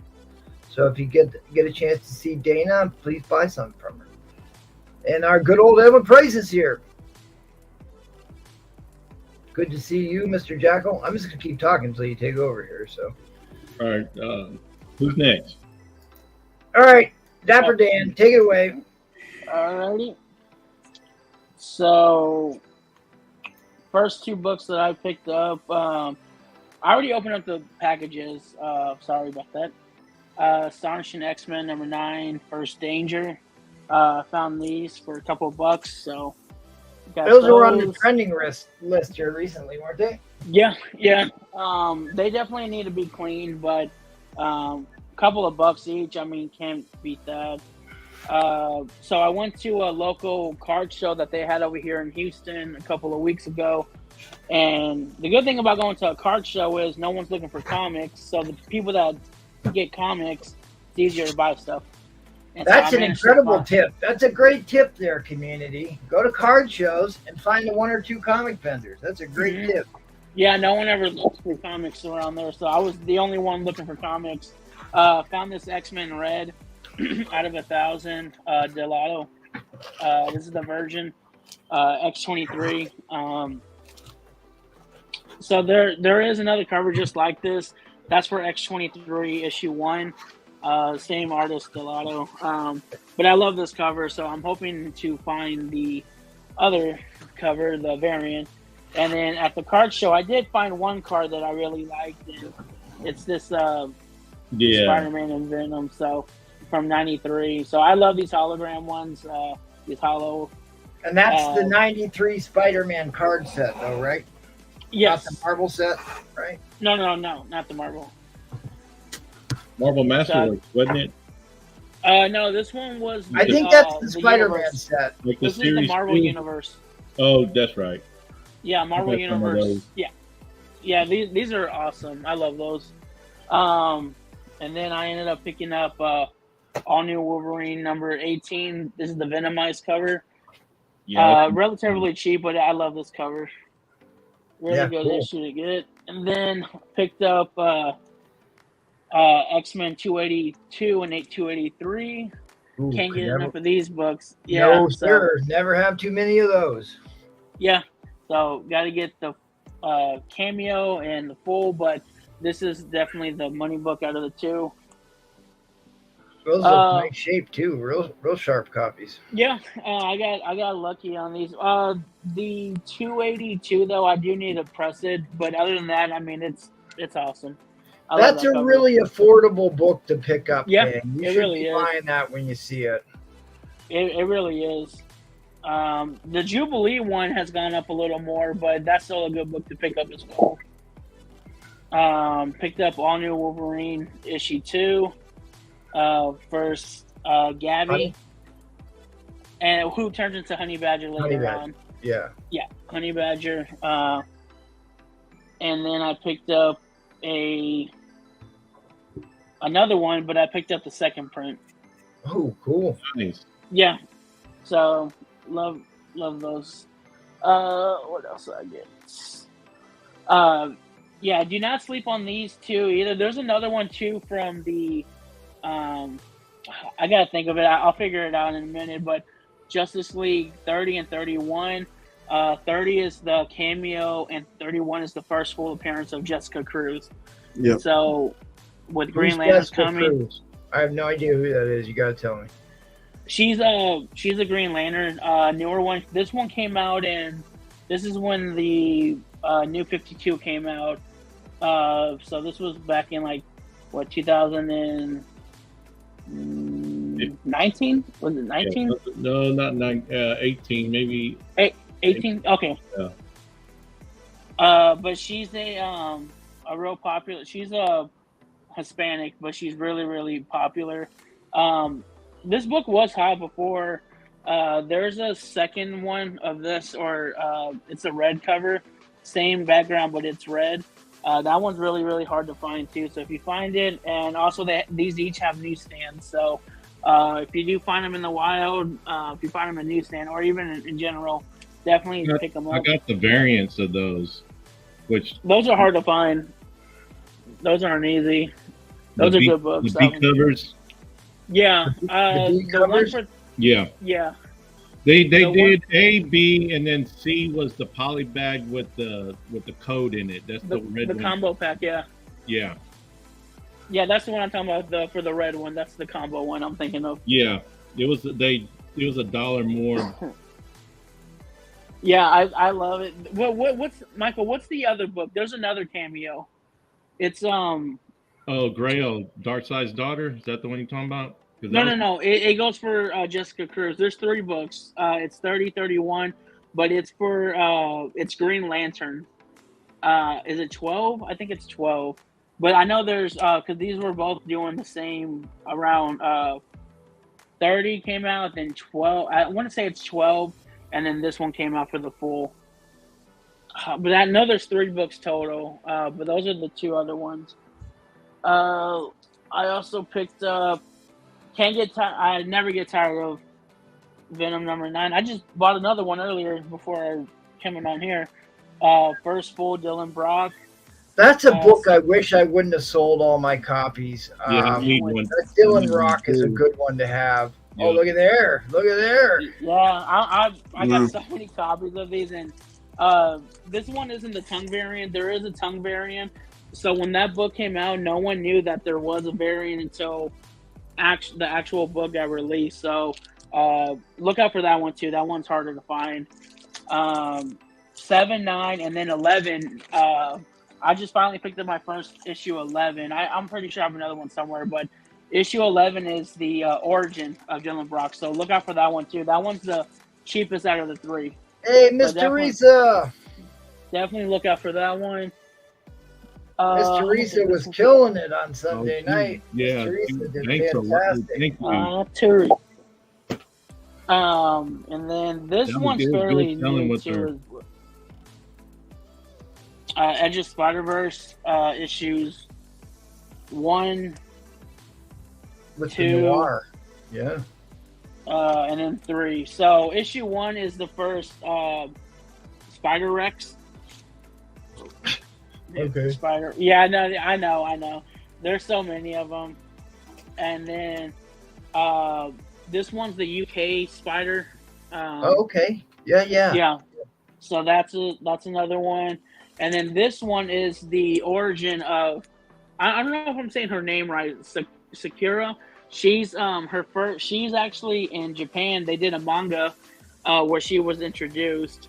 [SPEAKER 3] So if you get a chance to see Dana, please buy some from her. And our good old Emma Price is here. Good to see you, Mr. Jackal. I'm just gonna keep talking until you take over here. So.
[SPEAKER 4] All right. Who's next?
[SPEAKER 3] All right, Dapper Dan, take it away.
[SPEAKER 2] Alrighty. So, first two books that I picked up. I already opened up the packages. Sorry about that. Astonishing X-Men #9, First Danger. Found these for a couple of bucks. So,
[SPEAKER 3] those were on the trending list here recently, weren't they?
[SPEAKER 2] Yeah. They definitely need to be cleaned, but couple of bucks each. I mean, can't beat that. So I went to a local card show that they had over here in Houston a couple of weeks ago. And the good thing about going to a card show is no one's looking for comics. So the people that get comics, it's easier to buy stuff. And
[SPEAKER 3] that's an incredible tip. That's a great tip there, community. Go to card shows and find the one or two comic vendors. That's a great tip.
[SPEAKER 2] Yeah, no one ever looks for comics around there. So I was the only one looking for comics. Found this X-Men Red out of 1,000 Delato. This is the version X-23. So there is another cover just like this. That's for X-23 issue 1. Same artist Delato. But I love this cover, so I'm hoping to find the other cover, the variant. And then at the card show, I did find one card that I really liked, and it's this Spider-Man and Venom, so from '93. So I love these hologram ones, these hollow.
[SPEAKER 3] And that's the '93 Spider-Man card set, though, right?
[SPEAKER 2] Yes.
[SPEAKER 3] Not the Marvel set, right?
[SPEAKER 2] No, not the Marvel.
[SPEAKER 4] Marvel Masterworks, wasn't it?
[SPEAKER 2] No, this one was.
[SPEAKER 3] I think that's the Spider-Man set.
[SPEAKER 2] Like this is the Marvel Universe.
[SPEAKER 4] Oh, that's right.
[SPEAKER 2] Yeah, Marvel Universe. Yeah. These are awesome. I love those. And then I ended up picking up All New Wolverine #18. This is the Venomized cover. Yeah. Relatively cheap, but I love this cover. Really good issue to get. And then picked up X-Men 282 and 283. Can't get enough of these books. Yeah,
[SPEAKER 3] no, sir. Never have too many of those.
[SPEAKER 2] Yeah. So got to get the cameo and the full, but this is definitely the money book out of the two.
[SPEAKER 3] Those are nice shape too, real sharp copies.
[SPEAKER 2] Yeah, I got lucky on these. The 282 though, I do need to press it, but other than that, I mean it's awesome. I love
[SPEAKER 3] That's
[SPEAKER 2] that
[SPEAKER 3] a
[SPEAKER 2] cover.
[SPEAKER 3] really affordable book to pick up.
[SPEAKER 2] Yeah,
[SPEAKER 3] King. You
[SPEAKER 2] it
[SPEAKER 3] should
[SPEAKER 2] really
[SPEAKER 3] be
[SPEAKER 2] is.
[SPEAKER 3] buying that when you see it.
[SPEAKER 2] It really is. The Jubilee one has gone up a little more, but that's still a good book to pick up as well. Picked up All New Wolverine issue 2. First, Gabby,
[SPEAKER 3] Honey?
[SPEAKER 2] and who turns into Honey Badger later
[SPEAKER 3] Honey Badger.
[SPEAKER 2] on.
[SPEAKER 3] Yeah.
[SPEAKER 2] Yeah, Honey Badger. And then I picked up another one, but I picked up the second print.
[SPEAKER 3] Oh, cool.
[SPEAKER 4] Nice.
[SPEAKER 2] Yeah. So love those. What else did I get? Yeah, do not sleep on these two either. There's another one too from the I gotta think of it. I'll figure it out in a minute, but Justice League 30 and 31. 30 is the cameo, and 31 is the first full appearance of Jessica Cruz.
[SPEAKER 1] Yep.
[SPEAKER 2] So, with Green
[SPEAKER 3] Who's
[SPEAKER 2] Lantern
[SPEAKER 3] Jessica
[SPEAKER 2] coming,
[SPEAKER 3] Cruz? I have no idea who that is. You gotta tell me.
[SPEAKER 2] she's a Green Lantern, newer one. This one came out, and this is when the New 52 came out. So this was back in 2019? Was it 19?
[SPEAKER 4] Yeah, no, not 18, maybe
[SPEAKER 2] 18? Okay.
[SPEAKER 4] Yeah.
[SPEAKER 2] But she's a real popular. She's a Hispanic, but she's really, really popular. This book was hot before. There's a second one of this, or it's a red cover, same background, but it's red. That one's really, really hard to find too. So if you find it, and also these each have newsstands. So if you do find them in the wild, if you find them in newsstand or even in general, definitely pick them up.
[SPEAKER 4] I got the variants of those, which
[SPEAKER 2] those are hard to find. Those aren't easy. Those are good books.
[SPEAKER 4] The B covers.
[SPEAKER 2] Yeah.
[SPEAKER 3] The B covers?
[SPEAKER 4] Yeah.
[SPEAKER 2] Yeah.
[SPEAKER 4] They did A, B, and then C was the poly bag with the code in it. That's the red one.
[SPEAKER 2] The combo pack, yeah.
[SPEAKER 4] Yeah.
[SPEAKER 2] Yeah, that's the one I'm talking about. For the red one, that's the combo one I'm thinking of.
[SPEAKER 4] Yeah, it was $1 more.
[SPEAKER 2] Yeah, I love it. What's Michael? What's the other book? There's another cameo. It's
[SPEAKER 4] Grail, Darkseid's Daughter. Is that the one you're talking about?
[SPEAKER 2] No. It goes for Jessica Cruz. There's 3 books. It's 30, 31, but it's for it's Green Lantern. Is it 12? I think it's 12. But I know there's because these were both doing the same around 30 came out, then 12. I want to say it's 12, and then this one came out for the full. But I know there's 3 books total. But those are the 2 other ones. I also picked up. I never get tired of Venom number 9. I just bought another one earlier before I came on here. First full Dylan Brock.
[SPEAKER 3] That's a book I wish I wouldn't have sold all my copies.
[SPEAKER 4] Yeah, I need one.
[SPEAKER 3] Dylan Rock is a good one to have. Yeah. Oh, look at there.
[SPEAKER 2] Yeah, I got so many copies of these, and this one isn't the tongue variant. There is a tongue variant. So when that book came out, no one knew that there was a variant until the actual book got released. So look out for that one too. That one's harder to find. 7, 9, and then 11. I just finally picked up my first issue 11. I'm pretty sure I have another one somewhere, but issue 11 is the origin of Dylan Brock. So look out for that one too. That one's the cheapest out of the 3.
[SPEAKER 3] Hey, Miss Teresa.
[SPEAKER 2] Definitely look out for that one.
[SPEAKER 3] Miss Teresa was killing it on Sunday night.
[SPEAKER 4] Yeah,
[SPEAKER 3] Miss Teresa did
[SPEAKER 4] fantastic.
[SPEAKER 3] Thank
[SPEAKER 4] you.
[SPEAKER 2] Teresa. And then this one's fairly new too. Edge of Spider-Verse issues 1,
[SPEAKER 3] with
[SPEAKER 2] 2,
[SPEAKER 3] the noir. Yeah.
[SPEAKER 2] And then 3. So issue 1 is the first Spider Rex.
[SPEAKER 3] Okay.
[SPEAKER 2] Spider. Yeah, I know. There's so many of them. And then this one's the UK Spider.
[SPEAKER 3] Okay. Yeah.
[SPEAKER 2] Yeah. So that's another one. And then this one is the origin of. I don't know if I'm saying her name right. Sakura. She's She's actually in Japan. They did a manga where she was introduced.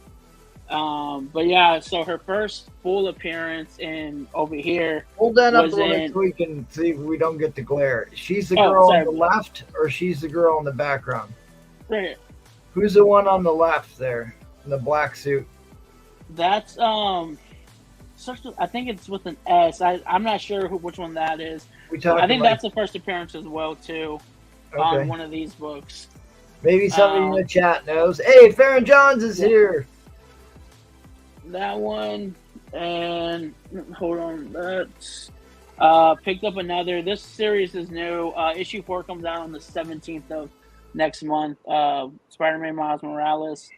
[SPEAKER 2] But yeah, so her first full appearance in over here
[SPEAKER 3] Hold that up a
[SPEAKER 2] was
[SPEAKER 3] little bit
[SPEAKER 2] in.
[SPEAKER 3] so we can see if we don't get the glare. She's the
[SPEAKER 2] Oh,
[SPEAKER 3] girl
[SPEAKER 2] sorry.
[SPEAKER 3] on the left, or she's the girl in the background?
[SPEAKER 2] Right.
[SPEAKER 3] Who's the one on the left there in the black suit?
[SPEAKER 2] That's I think it's with an S. I'm not sure which one that is.
[SPEAKER 3] We
[SPEAKER 2] I
[SPEAKER 3] talking
[SPEAKER 2] think
[SPEAKER 3] like,
[SPEAKER 2] that's the first appearance as well too on
[SPEAKER 3] okay.
[SPEAKER 2] one of these books.
[SPEAKER 3] Maybe somebody in the
[SPEAKER 2] Um,
[SPEAKER 3] chat knows. Hey, Farron Johns is
[SPEAKER 2] Yeah.
[SPEAKER 3] here.
[SPEAKER 2] That one, and hold on, that's picked up another. This series is new. Issue 4 comes out on the 17th of next month. Spider-Man Miles Morales.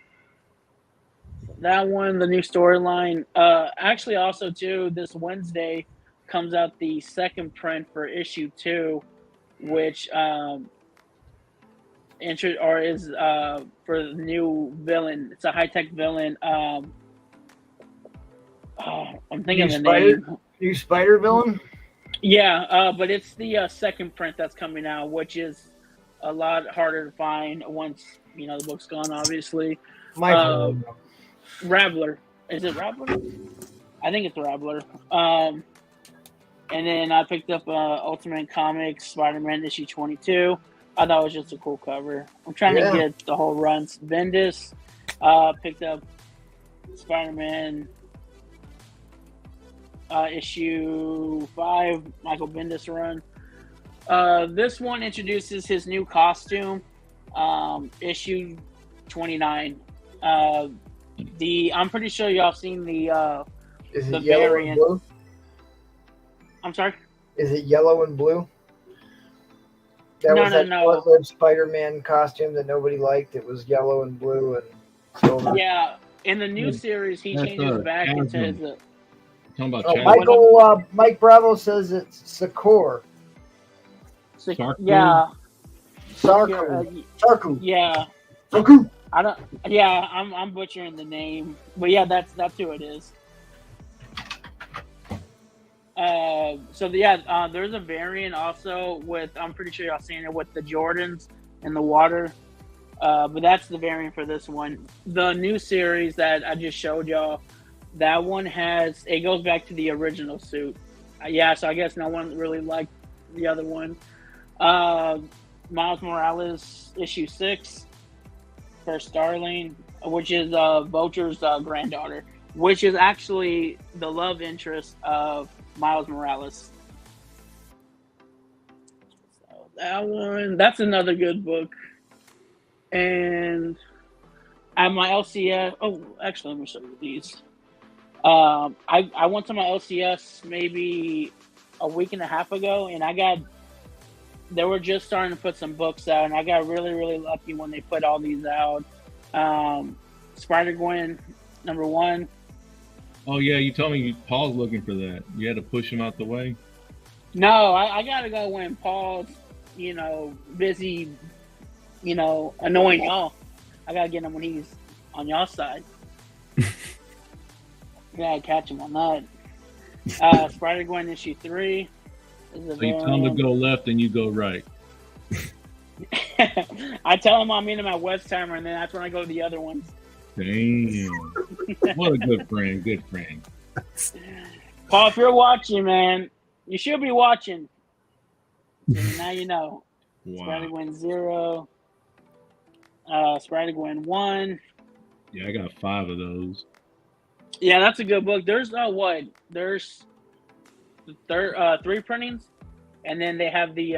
[SPEAKER 2] That one, the new storyline. Actually, also too, this Wednesday comes out the second print for issue 2, which is for the new villain. It's a high-tech villain. I'm thinking of the name.
[SPEAKER 3] New Spider villain?
[SPEAKER 2] Yeah, but it's the second print that's coming out, which is a lot harder to find once the book's gone. Obviously, Raveler. Is it Raveler? I think it's Raveler. And then I picked up Ultimate Comics Spider-Man issue 22. I thought it was just a cool cover. I'm trying to get the whole runs. Bendis picked up Spider-Man issue 5, Michael Bendis run. This one introduces his new costume, issue 29. I'm pretty sure y'all seen the
[SPEAKER 3] Is it
[SPEAKER 2] the
[SPEAKER 3] yellow
[SPEAKER 2] variant.
[SPEAKER 3] and blue?
[SPEAKER 2] I'm sorry?
[SPEAKER 3] Is it yellow and blue? That
[SPEAKER 2] No,
[SPEAKER 3] was
[SPEAKER 2] no,
[SPEAKER 3] that
[SPEAKER 2] no.
[SPEAKER 3] short-lived Spider-Man costume that nobody liked. It was yellow and blue and silver.
[SPEAKER 2] Yeah, in the new series, he
[SPEAKER 4] That's
[SPEAKER 2] changes back into
[SPEAKER 4] Chasm.
[SPEAKER 2] his.
[SPEAKER 4] Talking about
[SPEAKER 3] Oh, Mike Bravo says it's Sakor.
[SPEAKER 4] Sarku?
[SPEAKER 2] Yeah,
[SPEAKER 3] Sarku. Sarku.
[SPEAKER 2] yeah.
[SPEAKER 3] Sarku.
[SPEAKER 2] I don't. Yeah, I'm butchering the name, but yeah, that's who it is. There's a variant also with, I'm pretty sure y'all seen it, with the Jordans in the water. But that's the variant for this one. The new series that I just showed y'all, that one it goes back to the original suit. So I guess no one really liked the other one. Miles Morales issue 6 for Starling, which is Vulture's granddaughter, which is actually the love interest of Miles Morales. So that's another good book. And at my LCS, let me show you these. I went to my LCS maybe a week and a half ago, and they were just starting to put some books out, and I got really, really lucky when they put all these out. Spider-Gwen, #1.
[SPEAKER 4] Oh yeah, you told me Paul's looking for that. You had to push him out the way.
[SPEAKER 2] No, I gotta go when Paul's, busy, annoying y'all. I gotta get him when he's on y'all side. Gotta catch him on that. Spider-Gwen issue 3.
[SPEAKER 4] So you tell him to go left and you go right.
[SPEAKER 2] I tell him I'm meeting him at West Timer, and then that's when I go to the other ones.
[SPEAKER 4] Damn. What a good friend. Good friend.
[SPEAKER 2] Paul, if you're watching, man, you should be watching. So now you know.
[SPEAKER 4] Wow.
[SPEAKER 2] Spider-Gwen 0. Spider-Gwen 1.
[SPEAKER 4] Yeah, I got 5 of those.
[SPEAKER 2] Yeah, that's a good book. There's There's 3 printings, and then they have the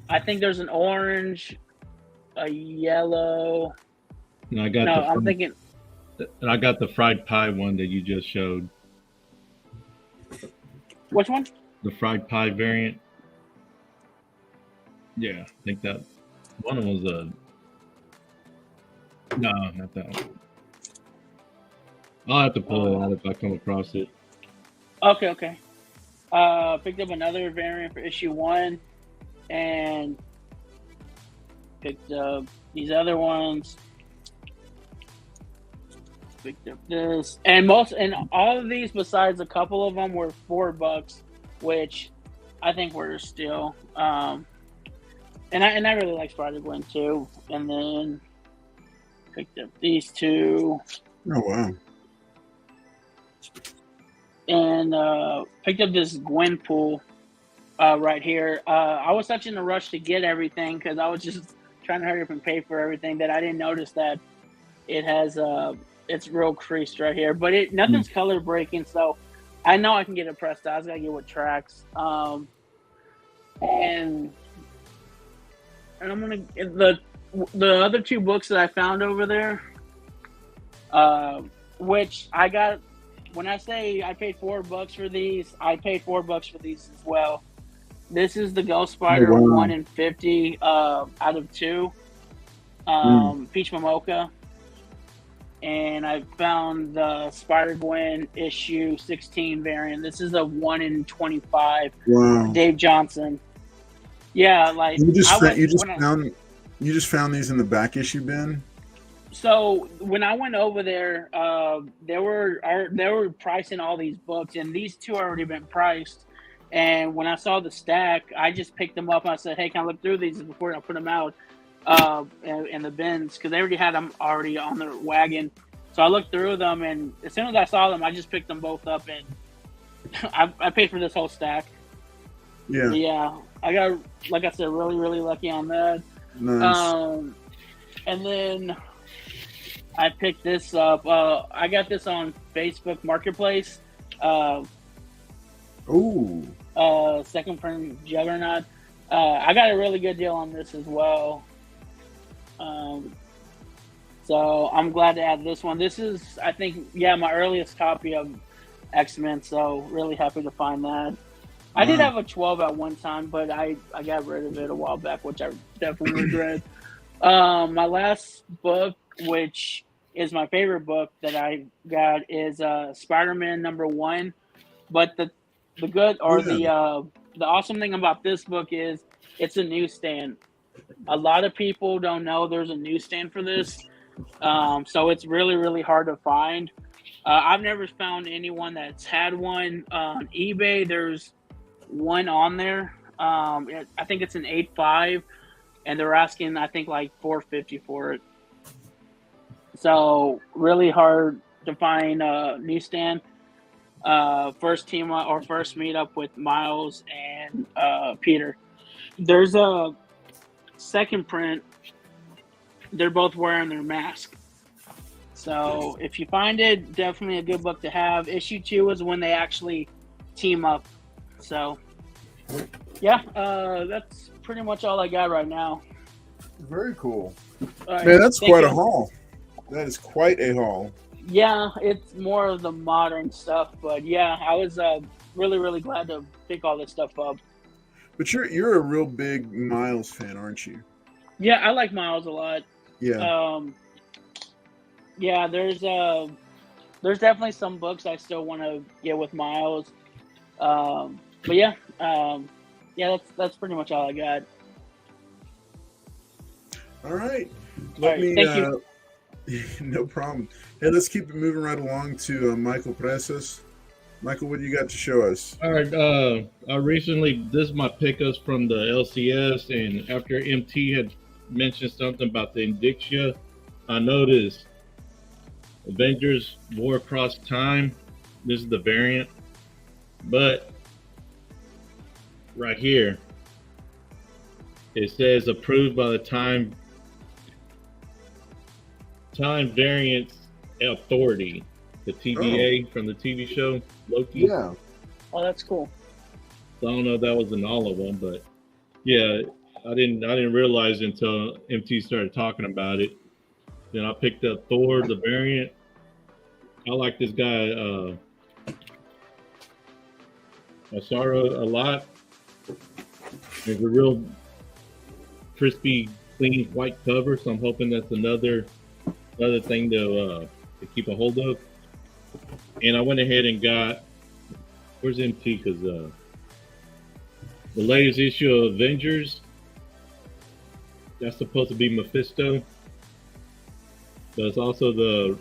[SPEAKER 2] I think there's an orange, a yellow.
[SPEAKER 4] And I got I got the fried pie one that you just showed.
[SPEAKER 2] Which one?
[SPEAKER 4] The fried pie variant. Yeah, I think that one was no, not that one. I'll have to pull it out if I come across it.
[SPEAKER 2] Okay. Picked up another variant for issue 1, and picked up these other ones. Picked up this, and all of these, besides a couple of them, were $4, which I think were still. And I really like Spider-Gwen too. And then Picked up these two.
[SPEAKER 1] Oh wow.
[SPEAKER 2] And picked up this Gwenpool right here. I was such in a rush to get everything because I was just trying to hurry up and pay for everything that I didn't notice that it has it's real creased right here. But nothing's color breaking, so I know I can get it pressed out. I just gotta get with tracks. And I'm gonna the other two books that I found over there, which I got. When I say I paid $4 for these, I paid $4 for these as well. This is the Ghost Spider 1 in 50 out of 2, Peach Momoka, and I found the Spider Gwen issue 16 variant. This is a 1 in 25.
[SPEAKER 1] Wow.
[SPEAKER 2] Dave Johnson. Yeah, like
[SPEAKER 1] you just found these in the back issue bin.
[SPEAKER 2] So when I went over there, they were pricing all these books, and these two already been priced. And when I saw the stack, I just picked them up. And I said, "Hey, can I look through these before I put them out in the bins?" Because they already had them already on their wagon. So I looked through them, and as soon as I saw them, I just picked them both up, and I paid for this whole stack.
[SPEAKER 1] Yeah,
[SPEAKER 2] yeah. I got, like I said, really, really lucky on that.
[SPEAKER 1] Nice.
[SPEAKER 2] And then I picked this up. I got this on Facebook Marketplace. Second print Juggernaut. I got a really good deal on this as well. So I'm glad to add this one. This is, I think, my earliest copy of X-Men. So really happy to find that. I did have a 12 at one time, but I got rid of it a while back, which I definitely regret. My last book, which is my favorite book that I got, is Spider-Man #1. But the good or the awesome thing about this book is it's a newsstand. A lot of people don't know there's a newsstand for this, so it's really, really hard to find. I've never found anyone that's had one on eBay. There's one on there. I think it's an 8.5, and they're asking, I think, like $4.50 for it. So really hard to find a newsstand. First meetup with Miles and Peter. There's a second print. They're both wearing their mask. So if you find it, definitely a good book to have. Issue 2 is when they actually team up. So yeah, that's pretty much all I got right now.
[SPEAKER 1] Very cool.
[SPEAKER 2] Right,
[SPEAKER 1] man, that's quite a haul. That is quite a haul.
[SPEAKER 2] Yeah, it's more of the modern stuff, but yeah, I was really, really glad to pick all this stuff up.
[SPEAKER 1] But you're a real big Miles fan, aren't you?
[SPEAKER 2] Yeah, I like Miles a lot.
[SPEAKER 1] Yeah.
[SPEAKER 2] Yeah, there's definitely some books I still want to get with Miles. But yeah, that's pretty much all I got.
[SPEAKER 1] All right.
[SPEAKER 2] Thank you.
[SPEAKER 1] No problem. Hey, let's keep it moving right along to Michael Presas. Michael, what do you got to show us?
[SPEAKER 4] All right. I recently, this is my pickups from the LCS, and after MT had mentioned something about the Indixia, I noticed Avengers War Across Time. This is the variant, but right here it says approved by the Time Variance Authority, the TVA from the TV show Loki.
[SPEAKER 1] Yeah.
[SPEAKER 2] Oh, that's cool.
[SPEAKER 4] So I don't know if that was in all of them, but yeah, I didn't realize until MT started talking about it. Then I picked up Thor, the variant. I like this guy, Asara, a lot. There's a real crispy, clean white cover, so I'm hoping that's another thing to keep a hold of. And I went ahead and got, where's MT? Because the latest issue of Avengers, that's supposed to be Mephisto. But it's also the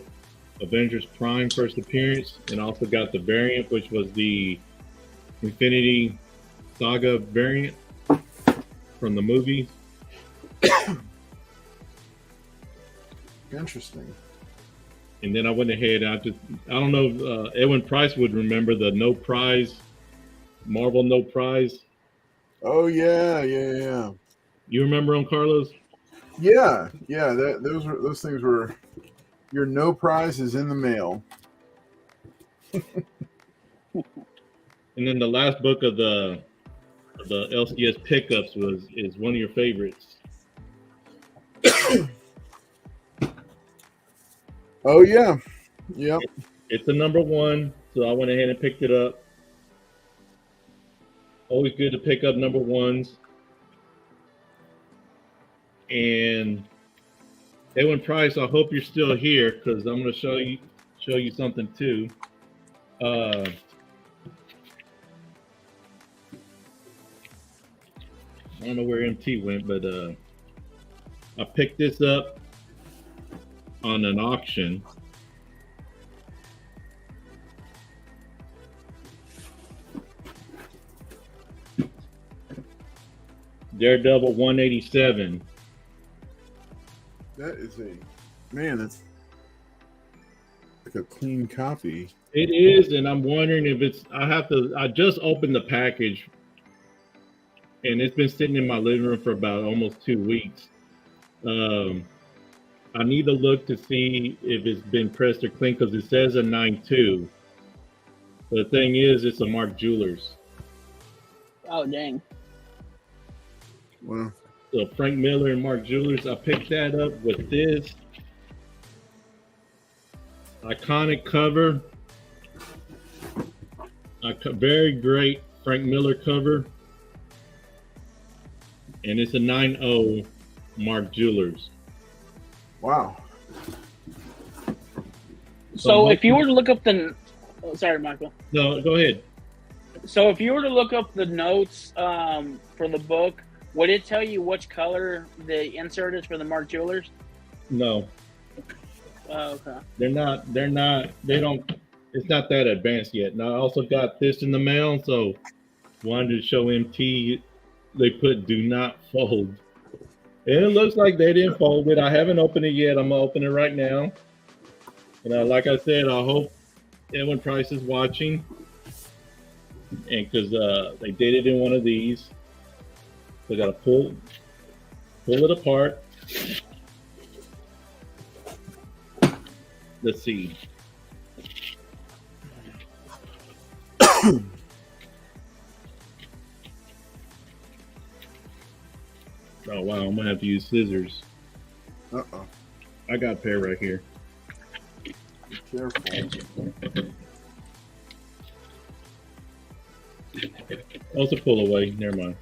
[SPEAKER 4] Avengers Prime first appearance, and also got the variant, which was the Infinity Saga variant from the movie.
[SPEAKER 1] Interesting.
[SPEAKER 4] And then I went ahead and I don't know if Edwin Price would remember the no prize, Marvel no prize.
[SPEAKER 1] Oh yeah.
[SPEAKER 4] You remember them, Carlos?
[SPEAKER 1] Yeah. Those things were your no prize is in the mail.
[SPEAKER 4] And then the last book of the LCS pickups is one of your favorites.
[SPEAKER 1] Oh yeah. Yep.
[SPEAKER 4] It's a number one, so I went ahead and picked it up. Always good to pick up number ones. And Edwin Price, I hope you're still here because I'm going to show you something too. I don't know where MT went, but I picked this up on an auction. Daredevil 187.
[SPEAKER 1] That is that's like a clean copy.
[SPEAKER 4] It is, and I'm wondering if I just opened the package and it's been sitting in my living room for about almost 2 weeks. I need to look to see if it's been pressed or cleaned because it says a 9.2. But the thing is, it's a Mark Jewelers.
[SPEAKER 2] Oh, dang.
[SPEAKER 1] Wow.
[SPEAKER 4] So Frank Miller and Mark Jewelers, I picked that up with this iconic cover. Very great Frank Miller cover. And it's a 9.0 Mark Jewelers.
[SPEAKER 1] Wow.
[SPEAKER 2] So if you were to look up sorry, Michael.
[SPEAKER 4] No, go ahead.
[SPEAKER 2] So if you were to look up the notes for the book, would it tell you which color the insert is for the Mark Jewelers?
[SPEAKER 4] No.
[SPEAKER 2] Oh, okay.
[SPEAKER 4] It's not that advanced yet. And I also got this in the mail, so wanted to show MT they put do not fold. And it looks like they didn't fold it. I haven't opened it yet. I'm gonna open it right now. And like I said, I hope Edwin Price is watching. And because they did it in one of these. So I gotta pull it apart. Let's see. Oh wow, I'm gonna have to use scissors.
[SPEAKER 1] Uh-oh.
[SPEAKER 4] I got a pair right here.
[SPEAKER 1] Be careful.
[SPEAKER 4] Also pull away. Never mind.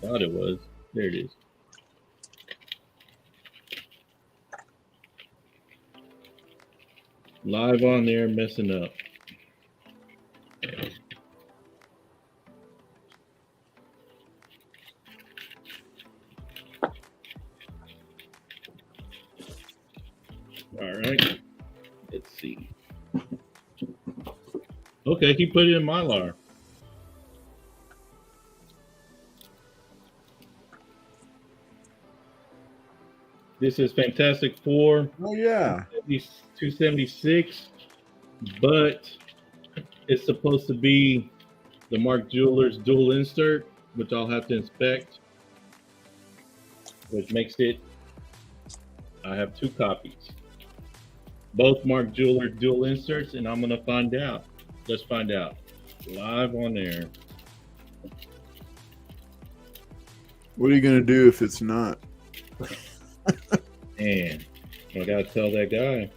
[SPEAKER 4] Thought it was. There it is. Live on there, messing up. All right. Let's see. Okay, he put it in Mylar. This is Fantastic Four.
[SPEAKER 1] Oh yeah.
[SPEAKER 4] 276, but it's supposed to be the Mark Jewelers dual insert, which I'll have to inspect, which makes it, I have 2 copies. Both Mark Jewelers dual inserts, and I'm going to find out. Let's find out. Live on air.
[SPEAKER 1] What are you going to do if it's not?
[SPEAKER 4] And I got to tell that guy.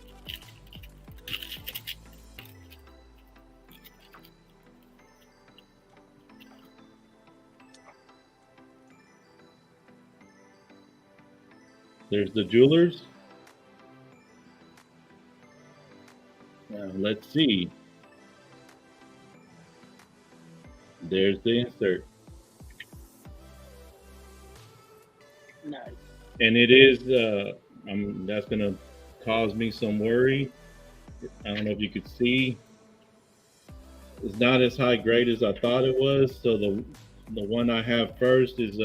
[SPEAKER 4] There's the Jewelers. Now let's see. There's the insert.
[SPEAKER 2] Nice.
[SPEAKER 4] And it is, that's going to cause me some worry. I don't know if you could see. It's not as high grade as I thought it was. So The one I have first is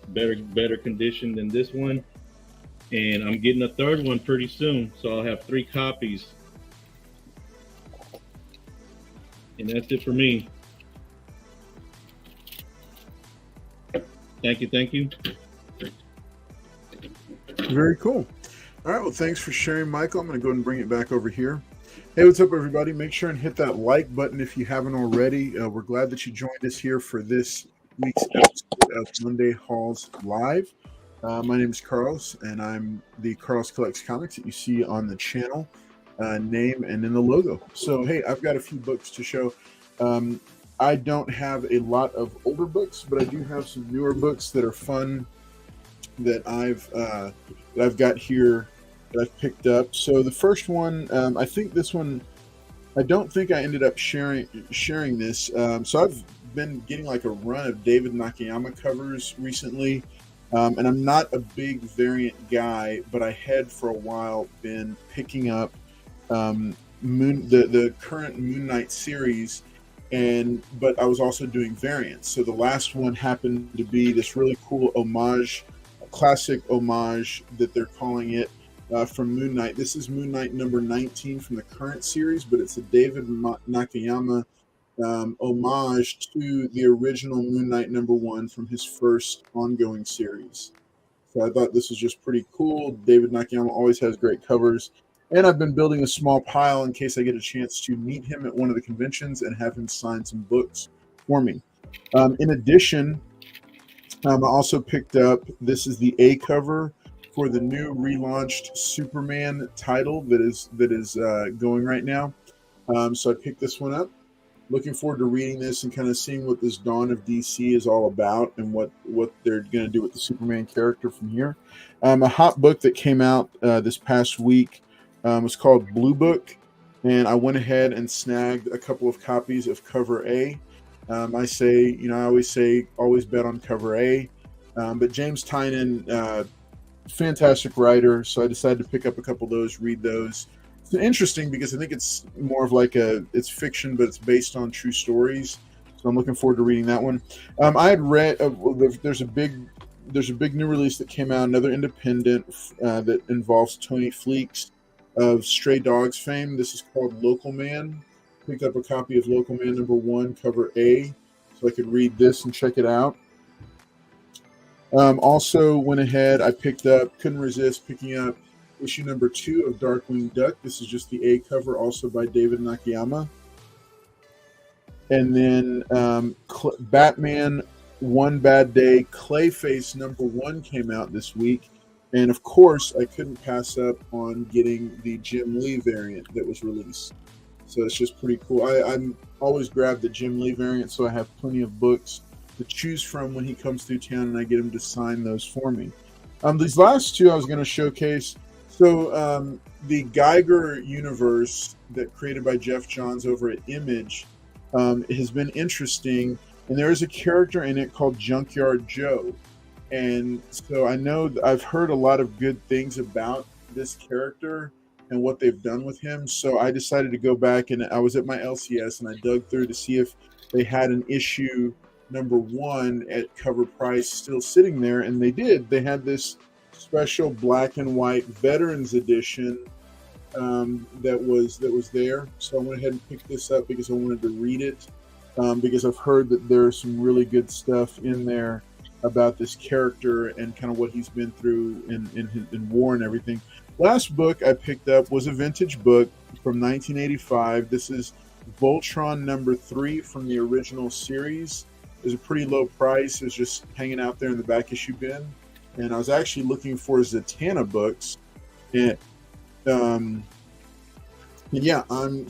[SPEAKER 4] better condition than this one, and I'm getting a third one pretty soon. So I'll have 3 copies, and that's it for me. Thank you, thank you.
[SPEAKER 1] Very cool. All right, well, thanks for sharing, Michael. I'm going to go ahead and bring it back over here. Hey, what's up, everybody? Make sure and hit that like button if you haven't already. We're glad that you joined us here for this week's episode of Monday Halls Live. My name is Carlos, and I'm the Carlos Collects Comics that you see on the channel name and in the logo. So, hey, I've got a few books to show. I don't have a lot of older books, but I do have some newer books that are fun that I've got here that I've picked up. So the first one, I think this one, I don't think I ended up sharing this. So I've been getting like a run of David Nakayama covers recently, and I'm not a big variant guy, but I had for a while been picking up the current Moon Knight series, but I was also doing variants. So the last one happened to be this really cool homage, classic homage that they're calling it, from Moon Knight. This is Moon Knight number 19 from the current series, but it's a David Nakayama homage to the original Moon Knight number 1 from his first ongoing series. So I thought this was just pretty cool. David Nakayama always has great covers, and I've been building a small pile in case I get a chance to meet him at one of the conventions and have him sign some books for me. In addition, I also picked up, this is the A cover for the new relaunched Superman title that is going right now. So I picked this one up. Looking forward to reading this and kind of seeing what this Dawn of DC is all about and what they're going to do with the Superman character from here. A hot book that came out this past week was called Blue Book, and I went ahead and snagged a couple of copies of Cover A. I always say, always bet on Cover A. But James Tynion, fantastic writer, so I decided to pick up a couple of those, read those. It's interesting because I think it's more of like it's fiction, but it's based on true stories. So I'm looking forward to reading that one. I had read there's a big new release that came out, another independent that involves Tony Fleeks of Stray Dogs fame. This is called Local Man. Picked up a copy of Local Man number 1, cover A, so I could read this and check it out. Also went ahead, I couldn't resist picking up issue number 2 of Darkwing Duck. This is just the A cover, also by David Nakayama. And then Batman One Bad Day Clayface number 1 came out this week. And of course, I couldn't pass up on getting the Jim Lee variant that was released. So it's just pretty cool. I'm always grab the Jim Lee variant, so I have plenty of books to choose from when he comes through town, and I get him to sign those for me. These last 2 I was going to showcase. So the Geiger universe that created by Jeff Johns over at Image has been interesting, and there is a character in it called Junkyard Joe. And so I know I've heard a lot of good things about this character and what they've done with him. So I decided to go back, and I was at my LCS and I dug through to see if they had an issue number 1 at cover price still sitting there, and they did. They had this special black and white Veterans Edition that was there. So I went ahead and picked this up because I wanted to read it, because I've heard that there's some really good stuff in there about this character and kind of what he's been through in war and everything. Last book I picked up was a vintage book from 1985. This is Voltron number 3 from the original series. It was a pretty low price. It was just hanging out there in the back issue bin. And I was actually looking for Zatanna books. And yeah, I'm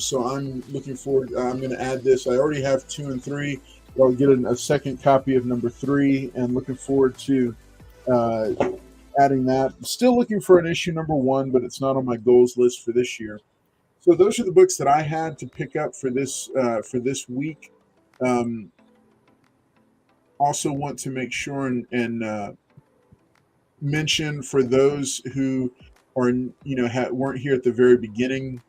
[SPEAKER 1] looking forward. I'm going to add this. I already have 2 and 3. I'll get a second copy of number 3, and looking forward to adding that. Still looking for an issue number 1, but it's not on my goals list for this year. So those are the books that I had to pick up for this week. Also want to make sure and mention for those who are weren't here at the very beginning,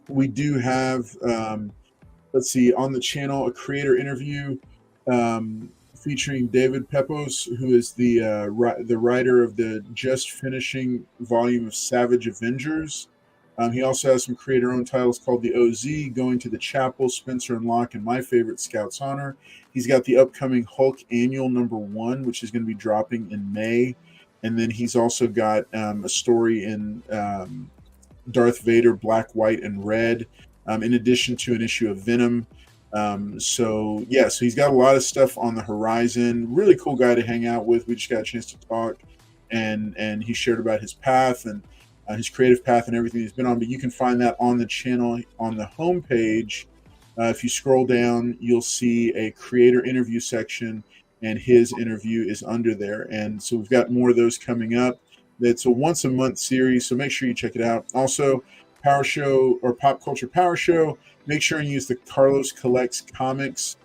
[SPEAKER 1] we do have. Let's see, on the channel, a creator interview featuring David Pepos, who is the writer of the just finishing volume of Savage Avengers. He also has some creator-owned titles called The OZ, Going to the Chapel, Spencer and Locke, and my favorite, Scout's Honor. He's got the upcoming Hulk Annual #1, which is going to be dropping in May. And then he's also got a story in Darth Vader, Black, White, and Red, in addition to an issue of Venom. So he's got a lot of stuff on the horizon. Really cool guy to hang out with. We just got a chance to talk, and he shared about his path and his creative path and everything he's been on. But you can find that on the channel on the homepage. If you scroll down, you'll see a creator interview section, and his interview is under there. And so we've got more of those coming up. It's a once a month series, so make sure you check it out. Also, Power Show or Pop Culture Power Show. Make sure and use the Carlos Collects Comics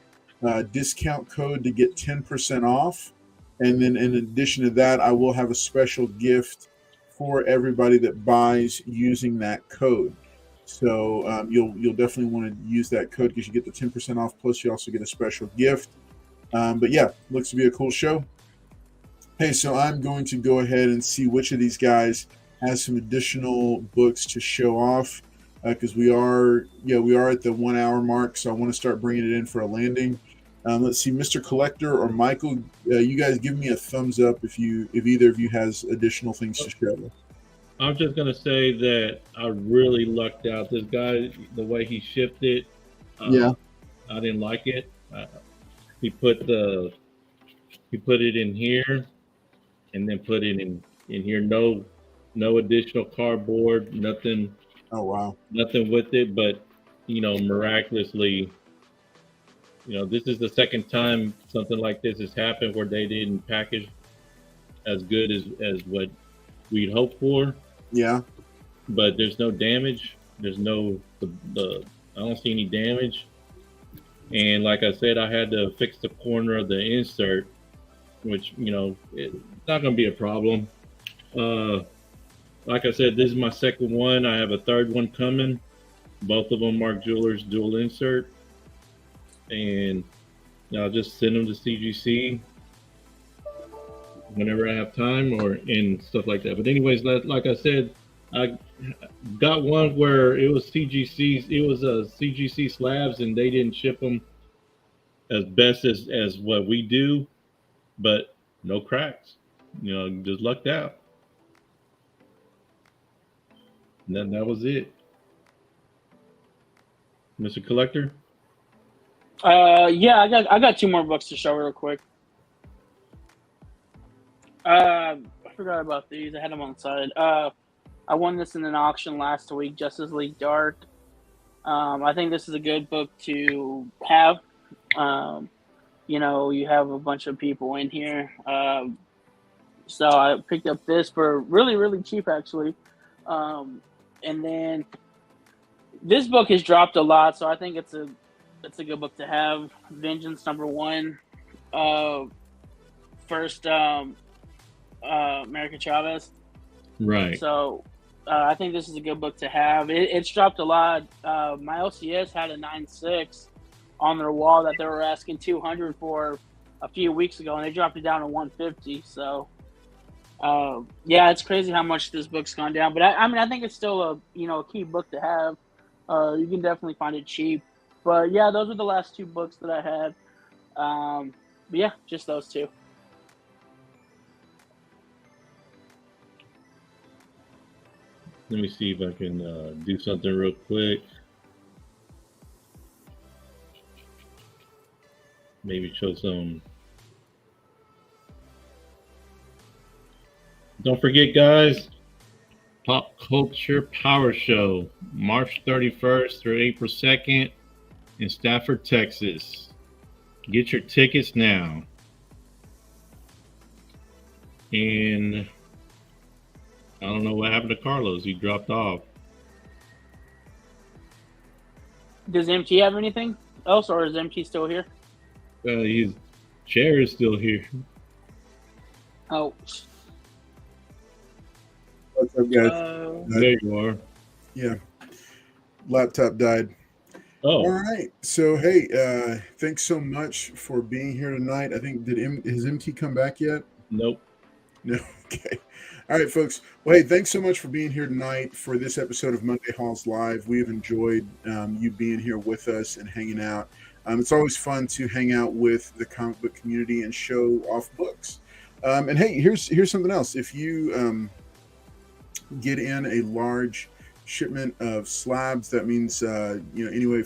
[SPEAKER 1] discount code to get 10% off. And then in addition to that, I will have a special gift for everybody that buys using that code. So you'll definitely want to use that code because you get the 10% off. Plus, you also get a special gift. But yeah, looks to be a cool show. Hey, so I'm going to go ahead and see which of these guys has some additional books to show off. Because we are at the 1 hour mark, so I want to start bringing it in for a landing. Let's see, Mr. Collector or Michael, you guys give me a thumbs up if either of you has additional things to show.
[SPEAKER 4] I'm just gonna say that I really lucked out. This guy, the way he shipped it, I didn't like it. He put it in here, and then put it in here. No additional cardboard, nothing.
[SPEAKER 1] Oh, wow.
[SPEAKER 4] Nothing with it, but, miraculously, this is the second time something like this has happened where they didn't package as good as what we'd hoped for.
[SPEAKER 1] Yeah.
[SPEAKER 4] But there's no damage. There's I don't see any damage. And like I said, I had to fix the corner of the insert, which, it's not going to be a problem. Like I said, this is my second one. I have a third one coming. Both of them Mark Jewelers dual insert. And I'll just send them to CGC whenever I have time and stuff like that. But anyways, like I said, I got one where it was CGC. It was a CGC slabs, and they didn't ship them as best as what we do, but no cracks. Just lucked out. And then that was it. Mr. Collector?
[SPEAKER 2] I got 2 more books to show real quick. I forgot about these. I had them on the side. I won this in an auction last week, Justice League Dark. I think this is a good book to have. You have a bunch of people in here. So I picked up this for really, really cheap, actually. And then this book has dropped a lot, so I think it's a good book to have. Vengeance #1, first America Chavez.
[SPEAKER 4] Right.
[SPEAKER 2] So I think this is a good book to have. It's dropped a lot. My LCS had a 9.6 on their wall that they were asking $200 for a few weeks ago, and they dropped it down to $150. So. It's crazy how much this book's gone down, but I think it's still a key book to have. You can definitely find it cheap, but yeah, those are the last 2 books that I had. But yeah, just those 2.
[SPEAKER 4] Let me see if I can do something real quick. Maybe show some. Don't forget, guys, Pop Culture Power Show, March 31st through April 2nd in Stafford, Texas. Get your tickets now. And I don't know what happened to Carlos. He dropped off.
[SPEAKER 2] Does MT have anything else, or is MT still here?
[SPEAKER 4] His chair is still here.
[SPEAKER 2] Oh.
[SPEAKER 1] What's up, guys?
[SPEAKER 4] There you are.
[SPEAKER 1] Yeah. Laptop died. All
[SPEAKER 4] Oh,
[SPEAKER 1] right. So, hey, thanks so much for being here tonight. I think, has MT come back yet?
[SPEAKER 4] nope.
[SPEAKER 1] No. Okay. All right, folks. Well, hey, thanks so much for being here tonight for this episode of Monday Halls Live. We have enjoyed you being here with us and hanging out. It's always fun to hang out with the comic book community and show off books. And hey, here's something else. If you get in a large shipment of slabs, that means anywhere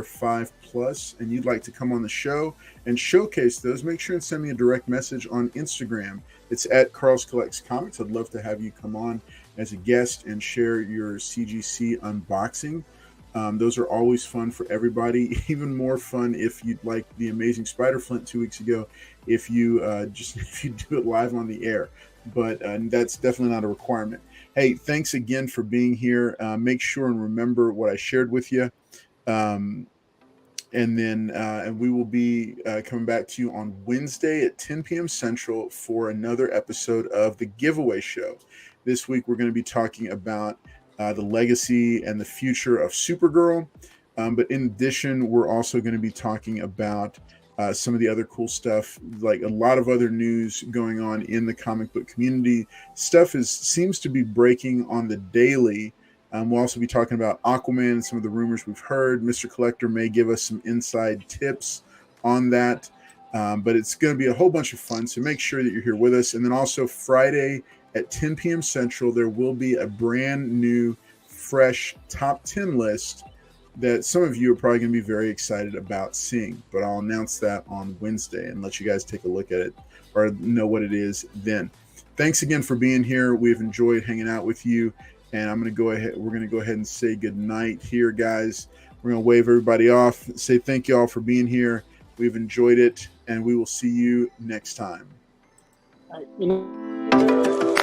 [SPEAKER 1] 5+, and you'd like to come on the show and showcase those, make sure and send me a direct message on Instagram. It's at Carl's Collects Comics. I'd love to have you come on as a guest and share your CGC unboxing. Those are always fun for everybody. Even more fun if you'd like the Amazing Spider Flint 2 weeks ago, if you if you do it live on the air. But that's definitely not a requirement. Hey, thanks again for being here. Make sure and remember what I shared with you. And we will be coming back to you on Wednesday at 10 p.m. Central for another episode of The Giveaway Show. This week, we're going to be talking about the legacy and the future of Supergirl. But in addition, we're also going to be talking about some of the other cool stuff, like a lot of other news going on in the comic book community. Stuff seems to be breaking on the daily. We'll also be talking about Aquaman and some of the rumors we've heard. Mr. Collector may give us some inside tips on that. But it's going to be a whole bunch of fun, so make sure that you're here with us. And then also Friday at 10 p.m. Central, there will be a brand new, fresh top 10 list that some of you are probably going to be very excited about seeing. But I'll announce that on Wednesday and let you guys take a look at it or know what it is then. Thanks again for being here. We've enjoyed hanging out with you. And we're going to go ahead and say good night here, guys. We're going to wave everybody off, say thank you all for being here. We've enjoyed it, and we will see you next time.
[SPEAKER 2] You know.